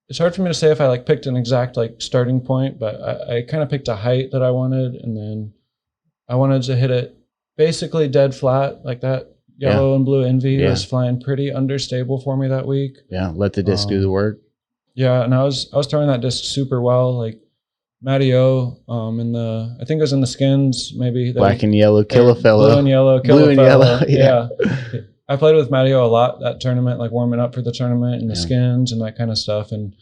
Speaker 2: it's hard for me to say if I picked an exact starting point, but I kind of picked a height that I wanted. And then I wanted to hit it basically dead flat, like that yellow and blue Envy was flying pretty understable for me that week.
Speaker 3: Yeah. Let the disc do the work.
Speaker 2: Yeah, and I was throwing that disc super well. Like, Matty O, I think it was in the skins, maybe.
Speaker 3: Black and yellow, kill a fellow.
Speaker 2: Blue and yellow, kill
Speaker 3: blue
Speaker 2: a
Speaker 3: and
Speaker 2: fellow.
Speaker 3: Yellow, yeah.
Speaker 2: I played with Matty O a lot that tournament, warming up for the tournament and the skins and that kind of stuff. And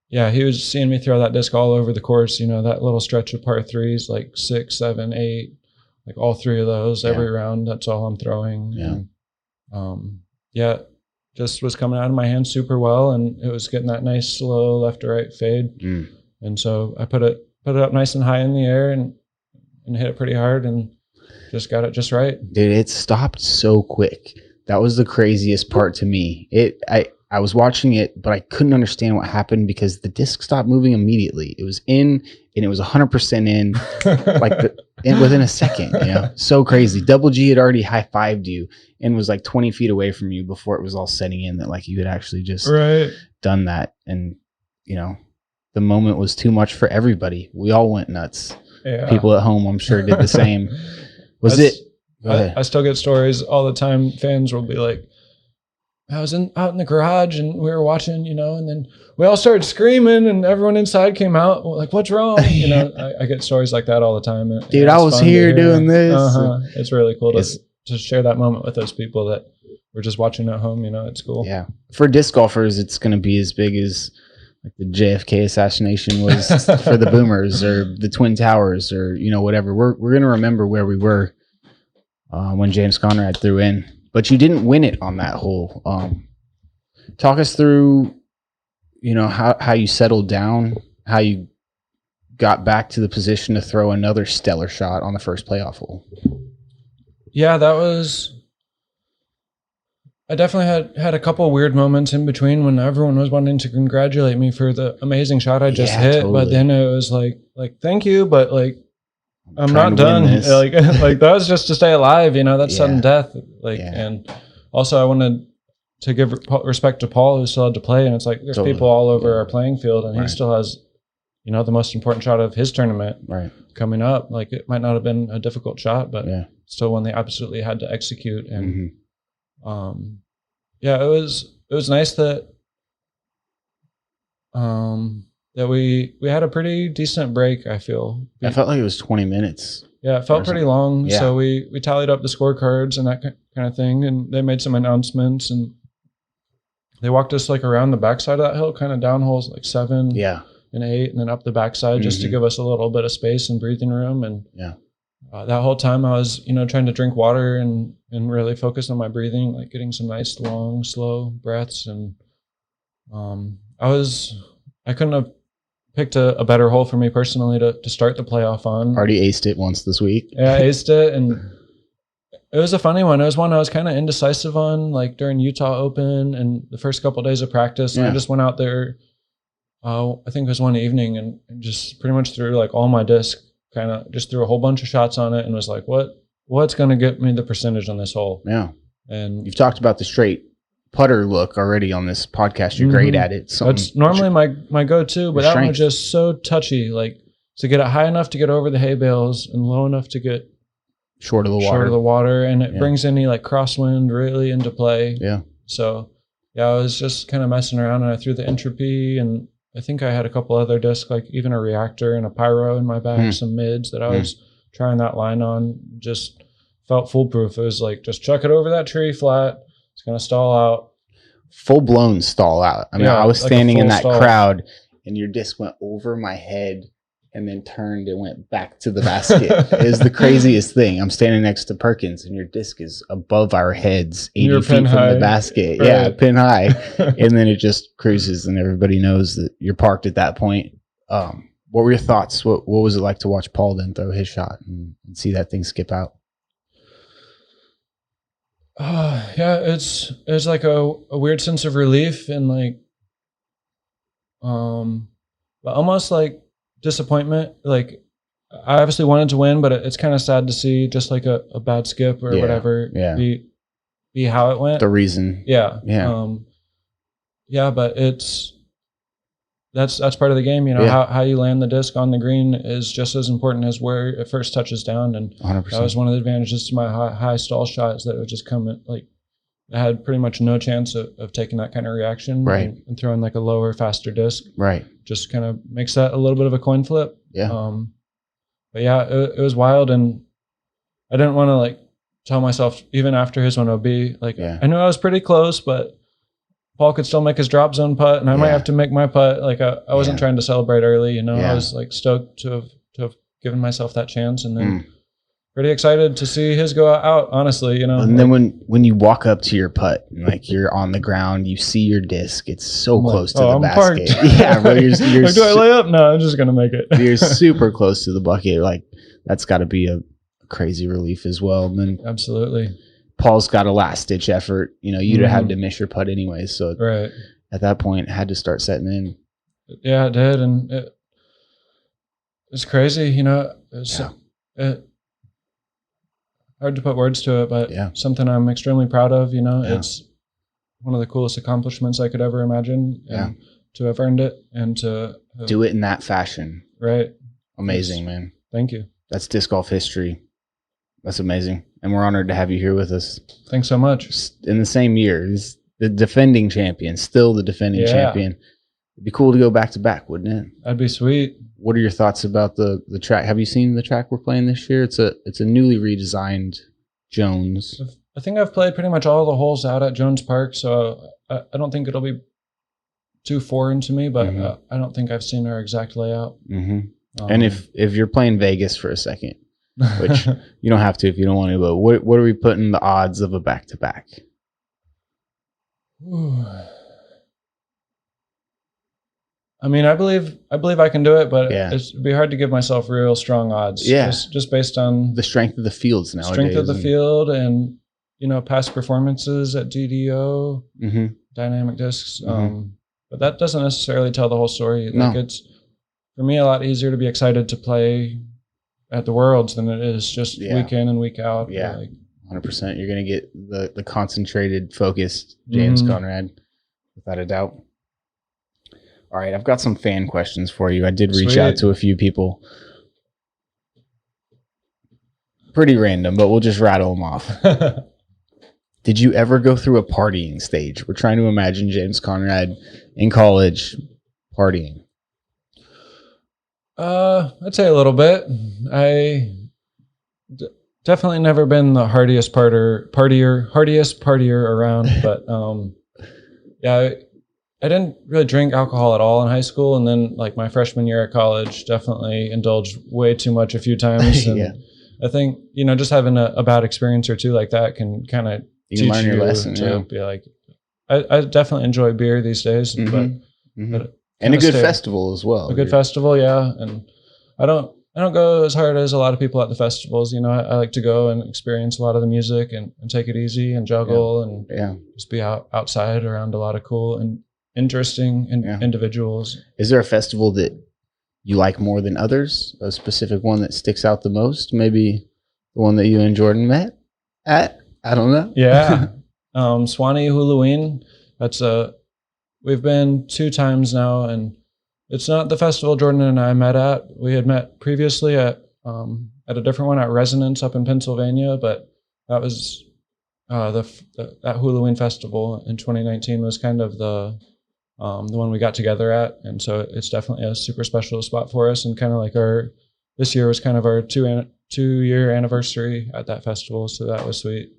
Speaker 2: yeah, he was seeing me throw that disc all over the course. That little stretch of par threes, 6, 7, 8, all three of those every round. That's all I'm throwing.
Speaker 3: Yeah.
Speaker 2: And, just was coming out of my hand super well, and it was getting that nice slow left to right fade. And so I put it up nice and high in the air and hit it pretty hard and just got it just right.
Speaker 3: Dude, it stopped so quick. That was the craziest part to me. I was watching it, but I couldn't understand what happened because the disc stopped moving immediately. It was in, and it was 100% in, within a second. So crazy. Double G had already high-fived you and was 20 feet away from you before it was all setting in that you had actually just done that. And the moment was too much for everybody. We all went nuts. Yeah. People at home, I'm sure, did the same. I
Speaker 2: still get stories all the time. Fans will be like, I was out in the garage and we were watching, and then we all started screaming and everyone inside came out what's wrong? I get stories like that all the time.
Speaker 3: Dude, I was here doing this.
Speaker 2: It's really cool to share that moment with those people that were just watching at home. It's cool.
Speaker 3: Yeah. For disc golfers, it's going to be as big as the JFK assassination was for the Boomers or the Twin Towers or, whatever. We're going to remember where we were when James Conrad threw in. But you didn't win it on that hole. Talk us through, how you settled down, how you got back to the position to throw another stellar shot on the first playoff hole.
Speaker 2: Yeah, I definitely had a couple of weird moments in between when everyone was wanting to congratulate me for the amazing shot I just hit. Totally. But then it was like thank you, but I'm not done. That was just to stay alive, that's sudden death. And also I wanted to give respect to Paul, who still had to play. And it's there's people all over our playing field, and he still has, the most important shot of his tournament coming up. It might not have been a difficult shot, but still one they absolutely had to execute. And it was nice that that we had a pretty decent break. I felt
Speaker 3: like it was 20 minutes.
Speaker 2: Yeah, it felt pretty long. Yeah. So we tallied up the scorecards and that kind of thing, and they made some announcements, and they walked us around the backside of that hill, kind of down holes 7 and 8, and then up the backside just to give us a little bit of space and breathing room. And that whole time I was trying to drink water and really focus on my breathing, getting some nice long slow breaths. And I couldn't have picked a better hole for me personally to start the playoff on.
Speaker 3: Already aced it once this week.
Speaker 2: Yeah, I aced it, and it was a funny one. It was one I was kind of indecisive on, like during Utah Open and the first couple of days of practice. And I just went out there, I think it was one evening, and just pretty much threw like all my disc, kind of just threw a whole bunch of shots on it and was like, what's going to get me the percentage on this hole?
Speaker 3: Yeah.
Speaker 2: And
Speaker 3: you've talked about the straight putter look already on this podcast. You're great at it.
Speaker 2: That's normally my go-to, but that one was just so touchy, like to get it high enough to get over the hay bales and low enough to get
Speaker 3: short of the water.
Speaker 2: And it brings any like crosswind really into play.
Speaker 3: Yeah.
Speaker 2: So yeah, I was just kind of messing around, and I threw the entropy, and I think I had a couple other discs, like even a reactor and a pyro in my bag, some mids that I was trying that line on. Just felt foolproof. It was like, just chuck it over that tree flat. It's going to stall out.
Speaker 3: Full blown stall out. I mean, I was standing in that crowd, and your disc went over my head and then turned and went back to the basket. It was the craziest thing. I'm standing next to Perkins, and your disc is above our heads, 80 feet from the basket. Right. Yeah, pin high. And then it just cruises, and everybody knows that you're parked at that point. What were your thoughts? What was it like to watch Paul then throw his shot and see that thing skip out?
Speaker 2: Yeah, it's like a weird sense of relief, and like, almost like disappointment. Like, I obviously wanted to win, but it's kind of sad to see just like a bad skip or whatever be how it went.
Speaker 3: The reason.
Speaker 2: Yeah. But that's part of the game, you know. How you land the disc on the green is just as important as where it first touches down. And
Speaker 3: 100%.
Speaker 2: That was one of the advantages to my high stall shots, that it would just come at, like, I had pretty much no chance of taking that kind of reaction, and throwing like a lower, faster disc.
Speaker 3: Right.
Speaker 2: Just kind of makes that a little bit of a coin flip.
Speaker 3: Yeah.
Speaker 2: But yeah, it was wild, and I didn't want to like tell myself even after his 1OB, like I knew I was pretty close, but Paul could still make his drop zone putt, and I might have to make my putt. Like I wasn't trying to celebrate early, you know. I was like stoked to have given myself that chance, and then pretty excited to see his go out, honestly, you know.
Speaker 3: And then when you walk up to your putt, and like you're on the ground, you see your disc, it's so close to the basket. Yeah, bro, you're
Speaker 2: like, do I lay up? No, I'm just gonna make it.
Speaker 3: You're super close to the bucket. Like, that's got to be a crazy relief as well. And then
Speaker 2: absolutely,
Speaker 3: Paul's got a last ditch effort. You know, you'd have had to miss your putt anyway. So at that point, it had to start setting in.
Speaker 2: Yeah, it did, and it's crazy. You know, hard to put words to it, but something I'm extremely proud of. You know, it's one of the coolest accomplishments I could ever imagine. And to have earned it, and to
Speaker 3: do it in that fashion.
Speaker 2: Right.
Speaker 3: Amazing, man.
Speaker 2: Thank you.
Speaker 3: That's disc golf history. That's amazing. And we're honored to have you here with us.
Speaker 2: Thanks so much.
Speaker 3: In the same year, he's the defending champion, still the defending champion. It'd be cool to go back to back, wouldn't it?
Speaker 2: That'd be sweet.
Speaker 3: What are your thoughts about the track? Have you seen the track we're playing this year? It's a newly redesigned Jones.
Speaker 2: I think I've played pretty much all the holes out at Jones Park, so I don't think it'll be too foreign to me, but I don't think I've seen our exact layout.
Speaker 3: And if you're playing Vegas for a second, which you don't have to if you don't want to, but what are we putting the odds of a back-to-back?
Speaker 2: I mean, I believe I can do it, but it'd be hard to give myself real strong odds.
Speaker 3: Yeah.
Speaker 2: Just based on
Speaker 3: the strength of the fields nowadays.
Speaker 2: Strength of the field, and, you know, past performances at DDO, dynamic discs. But that doesn't necessarily tell the whole story. Like, it's, for me, a lot easier to be excited to play at the Worlds than it is just week in and week out.
Speaker 3: Yeah, like, 100%. You're going to get the concentrated, focused James Conrad, without a doubt. All right, I've got some fan questions for you. I did reach out to a few people. Pretty random, but we'll just rattle them off. Did you ever go through a partying stage? We're trying to imagine James Conrad in college partying.
Speaker 2: I'd say a little bit. Definitely never been the hardiest partier around, but I didn't really drink alcohol at all in high school, and then like my freshman year at college, definitely indulged way too much a few times. And I think, you know, just having a bad experience or two like that can kind of teach
Speaker 3: learn your lesson
Speaker 2: to be like, I definitely enjoy beer these days, but
Speaker 3: And a good festival as well.
Speaker 2: A good festival, yeah. And I don't go as hard as a lot of people at the festivals. You know, I like to go and experience a lot of the music and take it easy and juggle and just be outside around a lot of cool and interesting individuals.
Speaker 3: Is there a festival that you like more than others? A specific one that sticks out the most? Maybe the one that you and Jordan met at? I don't know.
Speaker 2: Yeah. Swanee Halloween. We've been 2 times now, and it's not the festival Jordan and I met at. We had met previously at a different one at Resonance up in Pennsylvania, but that was that Halloween festival in 2019 was kind of the one we got together at, and so it's definitely a super special spot for us, and kind of like this year was kind of our 2-year anniversary at that festival, so that was sweet.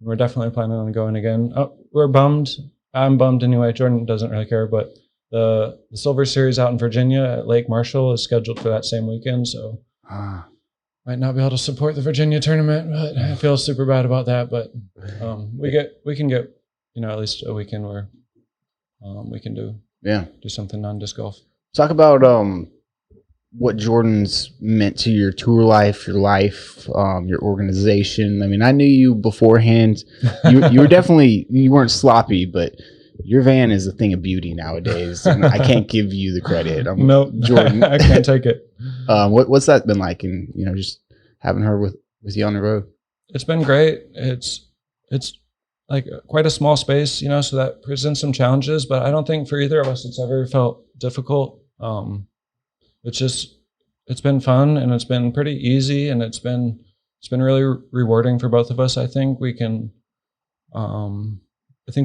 Speaker 2: We're definitely planning on going again. We're bummed. I'm bummed anyway. Jordan doesn't really care, but the Silver Series out in Virginia at Lake Marshall is scheduled for that same weekend, so might not be able to support the Virginia tournament, but I feel super bad about that. But we can get at least a weekend where we can do something non-disc golf.
Speaker 3: Talk about what Jordan's meant to your tour life, your organization. I mean, I knew you beforehand. You were definitely, you weren't sloppy, but your van is a thing of beauty nowadays. And I can't give you the credit.
Speaker 2: Nope.
Speaker 3: Jordan.
Speaker 2: I can't take it.
Speaker 3: What's that been like? And, just having her with you on the road.
Speaker 2: It's been great. It's like quite a small space, so that presents some challenges, but I don't think for either of us it's ever felt difficult. It's been fun, and it's been pretty easy, and it's been really rewarding for both of us. I think we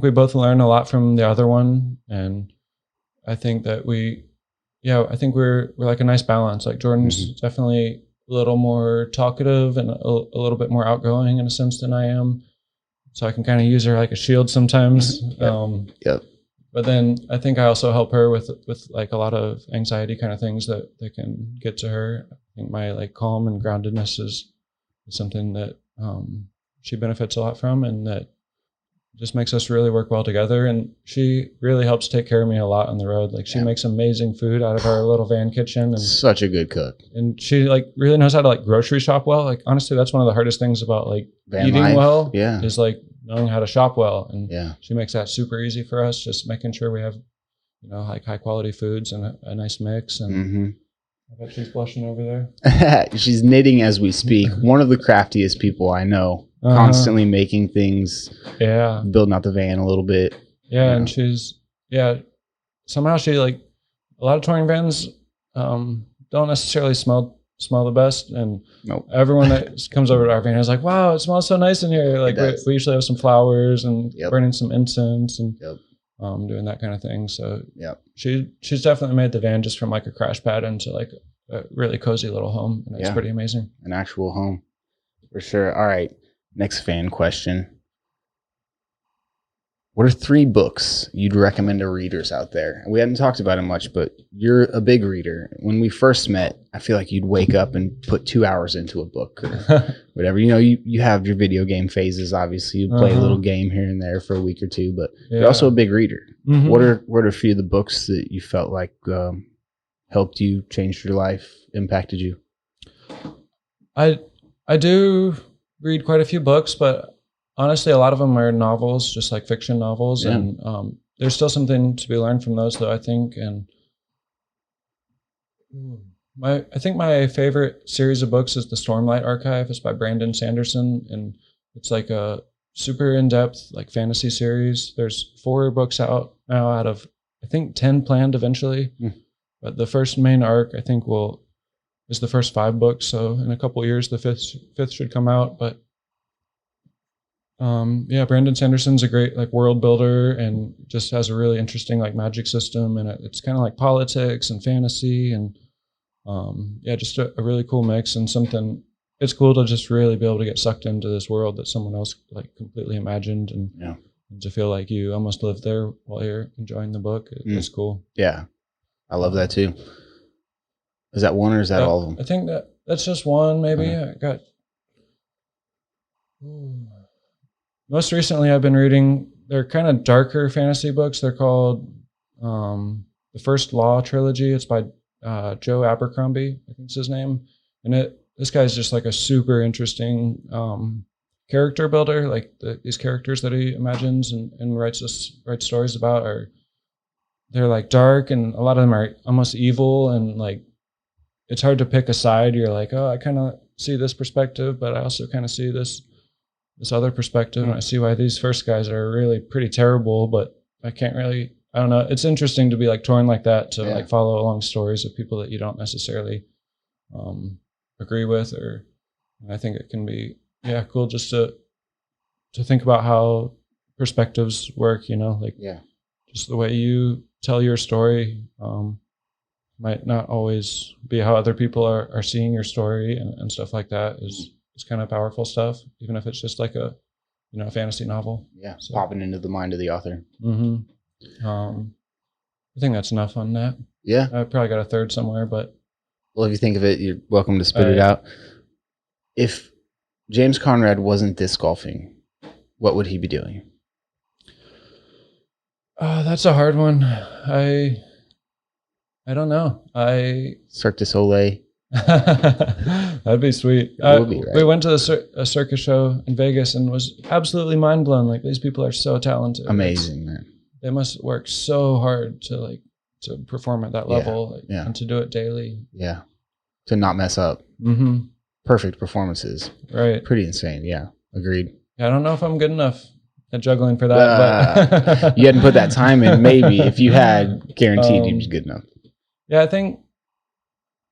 Speaker 2: both learn a lot from the other one, and I think that I think we're like a nice balance. Like Jordan's definitely a little more talkative and a little bit more outgoing in a sense than I am, so I can kind of use her like a shield sometimes.
Speaker 3: Yep.
Speaker 2: But then I think I also help her with like a lot of anxiety kind of things that can get to her. I think my like calm and groundedness is something that she benefits a lot from, and that just makes us really work well together. And she really helps take care of me a lot on the road. Like she makes amazing food out of our little van kitchen, and
Speaker 3: such a good cook.
Speaker 2: And she like really knows how to like grocery shop well. Like honestly, that's one of the hardest things about like
Speaker 3: van
Speaker 2: eating
Speaker 3: life.
Speaker 2: well. Is like knowing how to shop well. And she makes that super easy for us. Just making sure we have like high quality foods and a nice mix. And I bet she's blushing over there.
Speaker 3: She's knitting as we speak. One of the craftiest people I know. Constantly making things, building out the van a little bit.
Speaker 2: And she's somehow she like a lot of touring vans don't necessarily smell the best, and everyone that comes over to our van is like, wow, it smells so nice in here. Like we usually have some flowers and burning some incense and doing that kind of thing. So she's definitely made the van just from like a crash pad into like a really cozy little home, and it's pretty amazing.
Speaker 3: An actual home for sure. All right. Next fan question. What are 3 books you'd recommend to readers out there? We hadn't talked about it much, but you're a big reader. When we first met, I feel like you'd wake up and put 2 hours into a book or whatever. You have your video game phases, obviously. You play a little game here and there for a week or two, but you're also a big reader. What are a few of the books that you felt like helped you, changed your life, impacted you?
Speaker 2: I do read quite a few books, but honestly, a lot of them are novels, just like fiction novels. And there's still something to be learned from those, though, I think. And I think my favorite series of books is the Stormlight Archive. It's by Brandon Sanderson, and it's like a super in-depth like fantasy series. There's 4 books out now out of I think 10 planned eventually. But the first main arc I think is the first 5 books. So in a couple of years, the fifth should come out. But Brandon Sanderson's a great like world builder, and just has a really interesting like magic system, and it's kind of like politics and fantasy, and just a really cool mix, and something. It's cool to just really be able to get sucked into this world that someone else like completely imagined, and to feel like you almost live there while you're enjoying the book. It's cool. Yeah,
Speaker 3: I love that too. Is that one, or is that all of them?
Speaker 2: I think that's just one, maybe. I got. Most recently, I've been reading. They're kind of darker fantasy books. They're called. the First Law trilogy. It's by Joe Abercrombie, I think is his name. And this guy's just like a super interesting character builder. Like these characters that he imagines and writes stories about they're like dark, and a lot of them are almost evil, and like it's hard to pick a side. You're like, oh, I kind of see this perspective, but I also kind of see this other perspective, and I see why these first guys are really pretty terrible, but I don't know. It's interesting to be like torn like that, to like follow along stories of people that you don't necessarily agree with, and I think it can be cool just to think about how perspectives work, like just the way you tell your story might not always be how other people are seeing your story, and stuff like that is kind of powerful stuff, even if it's just like a fantasy novel.
Speaker 3: Yeah, so, popping into the mind of the author.
Speaker 2: I think that's enough on that.
Speaker 3: Yeah,
Speaker 2: I probably got a third somewhere, but
Speaker 3: well, if you think of it, you're welcome to spit it out. If James Conrad wasn't disc golfing, what would he be doing?
Speaker 2: That's a hard one. I don't know.
Speaker 3: Cirque du Soleil.
Speaker 2: That'd be sweet.
Speaker 3: Would be, right?
Speaker 2: We went to a circus show in Vegas and was absolutely mind blown. Like, these people are so talented.
Speaker 3: Amazing, man.
Speaker 2: They must work so hard to perform at that level, and to do it daily.
Speaker 3: Yeah, to not mess up. Perfect performances.
Speaker 2: Right.
Speaker 3: Pretty insane. Yeah, agreed.
Speaker 2: I don't know if I'm good enough at juggling for that. But
Speaker 3: you hadn't put that time in. Maybe if you had, guaranteed you'd be good enough.
Speaker 2: Yeah, I think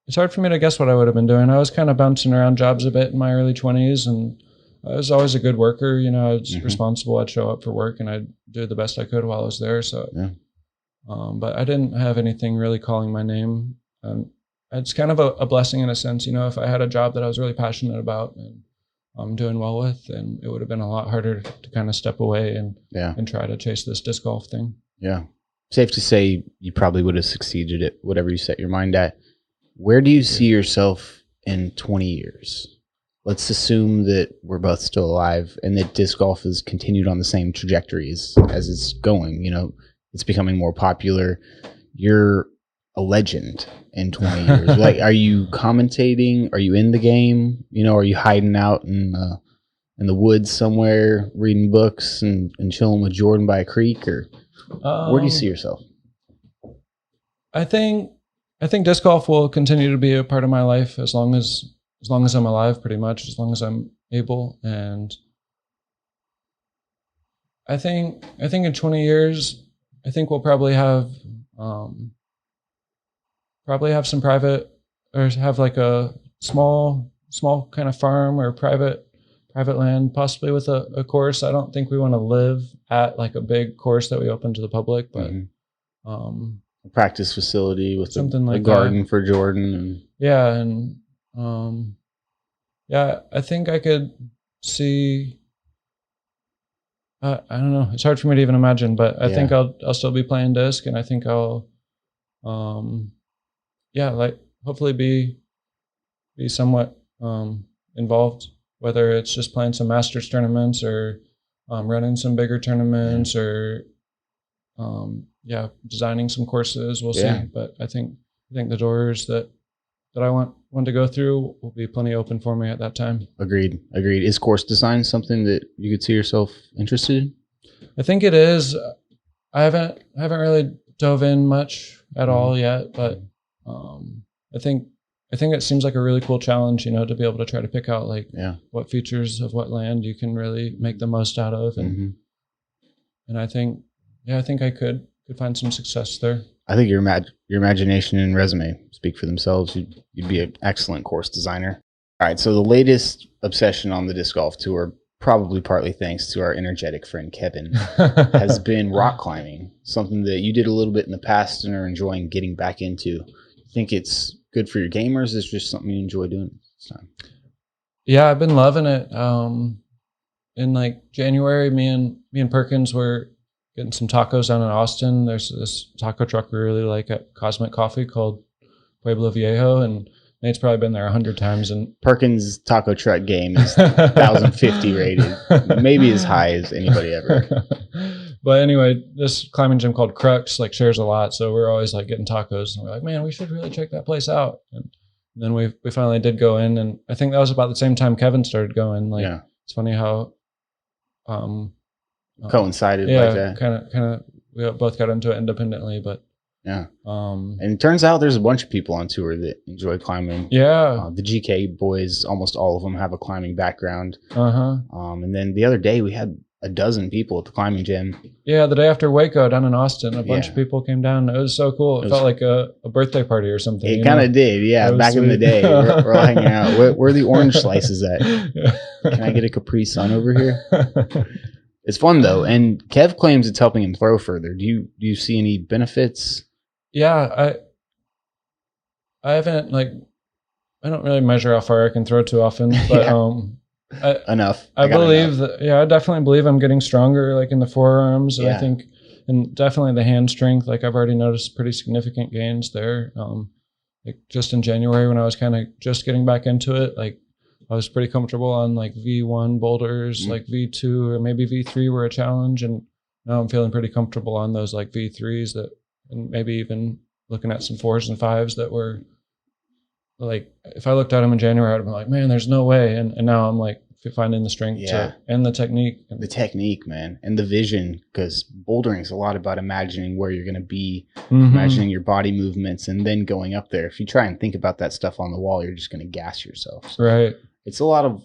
Speaker 2: it's hard for me to guess what I would have been doing. I was kind of bouncing around jobs a bit in my early 20s, and I was always a good worker. I was responsible. I'd show up for work, and I'd do the best I could while I was there. So, but I didn't have anything really calling my name. It's kind of a blessing in a sense. If I had a job that I was really passionate about and I'm doing well with, and it would have been a lot harder to kind of step away and try to chase this disc golf thing. Yeah.
Speaker 3: Safe to say you probably would have succeeded at whatever you set your mind at. Where do you see yourself in 20 years? Let's assume that we're both still alive and that disc golf has continued on the same trajectories as it's going. It's becoming more popular. You're a legend in 20 years. Like, are you commentating? Are you in the game? Are you hiding out in the woods somewhere, reading books and chilling with Jordan by a creek? Or where do you see yourself?
Speaker 2: I think disc golf will continue to be a part of my life as long as I'm alive, pretty much, as long as I'm able. And I think in 20 years, I think we'll probably have some private, or have like a small kind of farm or private land, possibly with a course. I don't think we want to live at like a big course that we open to the public, but
Speaker 3: a practice facility with
Speaker 2: something like
Speaker 3: a garden for Jordan.
Speaker 2: I think I could see. I don't know. It's hard for me to even imagine, but I think I'll still be playing disc, and I think I'll, hopefully be somewhat involved, whether it's just playing some Masters tournaments or running some bigger tournaments or designing some courses. We'll see. But I think the doors that I want to go through will be plenty open for me at that time. Agreed.
Speaker 3: Is course design something that you could see yourself interested in?
Speaker 2: I think it is. I haven't really dove in much at all yet, but I think it seems like a really cool challenge, to be able to try to pick out what features of what land you can really make the most out of, and I think I could find some success there.
Speaker 3: I think your imagination and resume speak for themselves. You'd be an excellent course designer. All right, so the latest obsession on the disc golf tour, probably partly thanks to our energetic friend Kevin, has been rock climbing, something that you did a little bit in the past and are enjoying getting back into. You think it's good for your gamers? Is it just something you enjoy doing this time?
Speaker 2: Yeah, I've been loving it. In like January, me and Perkins were getting some tacos down in Austin. There's this taco truck we really like at Cosmic Coffee called Pueblo Viejo, and Nate's probably been there 100 times. And
Speaker 3: Perkins' taco truck game is 1,050 rated, maybe as high as anybody ever.
Speaker 2: But anyway, this climbing gym called Crux like shares a lot. So we're always like getting tacos and we're like, man, we should really check that place out. And then we finally did go in, and I think that was about the same time Kevin started going. Like, it's funny how
Speaker 3: coincided like that.
Speaker 2: Kind of we both got into it independently, but
Speaker 3: and it turns out there's a bunch of people on tour that enjoy climbing. The GK boys, almost all of them have a climbing background. And then the other day we had a dozen people at the climbing gym. The day after Waco down in Austin, a bunch of people came down. It was so cool. It felt like a birthday party or something. It kind of did, back in the day. We're all hanging out. Where are the orange slices at? Can I get a Capri Sun over here? It's fun though, and Kev claims it's helping him throw further. Do you see any benefits? I haven't I don't really measure how far I can throw too often, but enough. I believe enough. I definitely believe I'm getting stronger in the forearms, and I think, and definitely the hand strength. I've already noticed pretty significant gains there. Just in January when I was kind of just getting back into it, I was pretty comfortable on V1 boulders, V2 or maybe V3 were a challenge, and now I'm feeling pretty comfortable on those V3s that, and maybe even looking at some 4s and 5s that were if I looked at them in January, I'd have been like, man, there's no way. And now I'm finding the strength and the technique. The technique, man, and the vision, because bouldering is a lot about imagining where you're going to be, imagining your body movements, and then going up there. If you try and think about that stuff on the wall, you're just going to gas yourself. So right. It's a lot of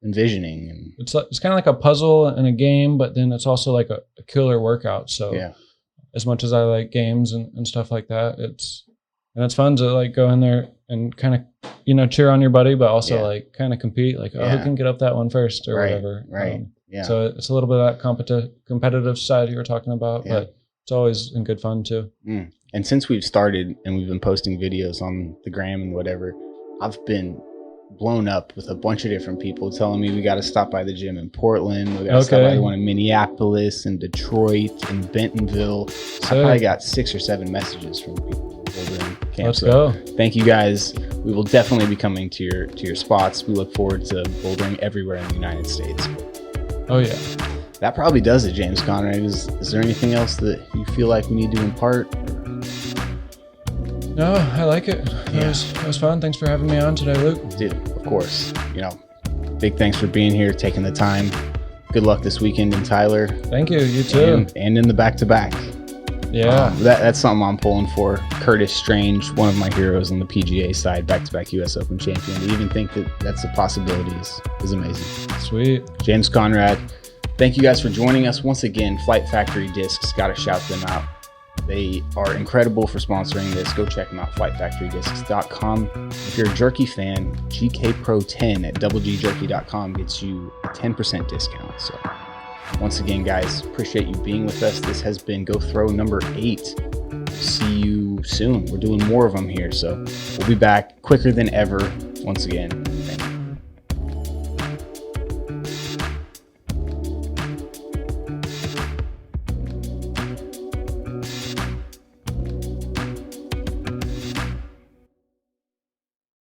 Speaker 3: envisioning, and it's kind of like a puzzle in a game, but then it's also like a killer workout. So as much as I like games and stuff like that, it's fun to go in there and kind of, cheer on your buddy, but also kind of compete, who can get up that one first or whatever. Right. So it's a little bit of that competitive side you were talking about, but it's always in good fun too. And since we've started and we've been posting videos on the gram and whatever, I've been blown up with a bunch of different people telling me we got to stop by the gym in Portland, we got to stop by the one in Minneapolis and Detroit and Bentonville. I probably got 6 or 7 messages from people over in camp. Let's go. Thank you guys. We will definitely be coming to your spots. We look forward to bouldering everywhere in the United States. Oh yeah, that probably does it. James Conrad, is there anything else that you feel like we need to impart? No, I like it. It was fun. Thanks for having me on today, Luke. Dude, of course. Big thanks for being here, taking the time. Good luck this weekend in Tyler. Thank you. You too. And in the back-to-back. Yeah. That's something I'm pulling for. Curtis Strange, one of my heroes on the PGA side, back-to-back US Open champion. To even think that that's a possibility is amazing. Sweet. James Conrad, thank you guys for joining us once again. Flight Factory Discs, got to shout them out. They are incredible for sponsoring this. Go check them out, flightfactorydiscs.com. If you're a jerky fan, GK Pro 10 at doublegjerky.com gets you a 10% discount. So once again, guys, appreciate you being with us. This has been Go Throw number 8. See you soon. We're doing more of them here, so we'll be back quicker than ever once again.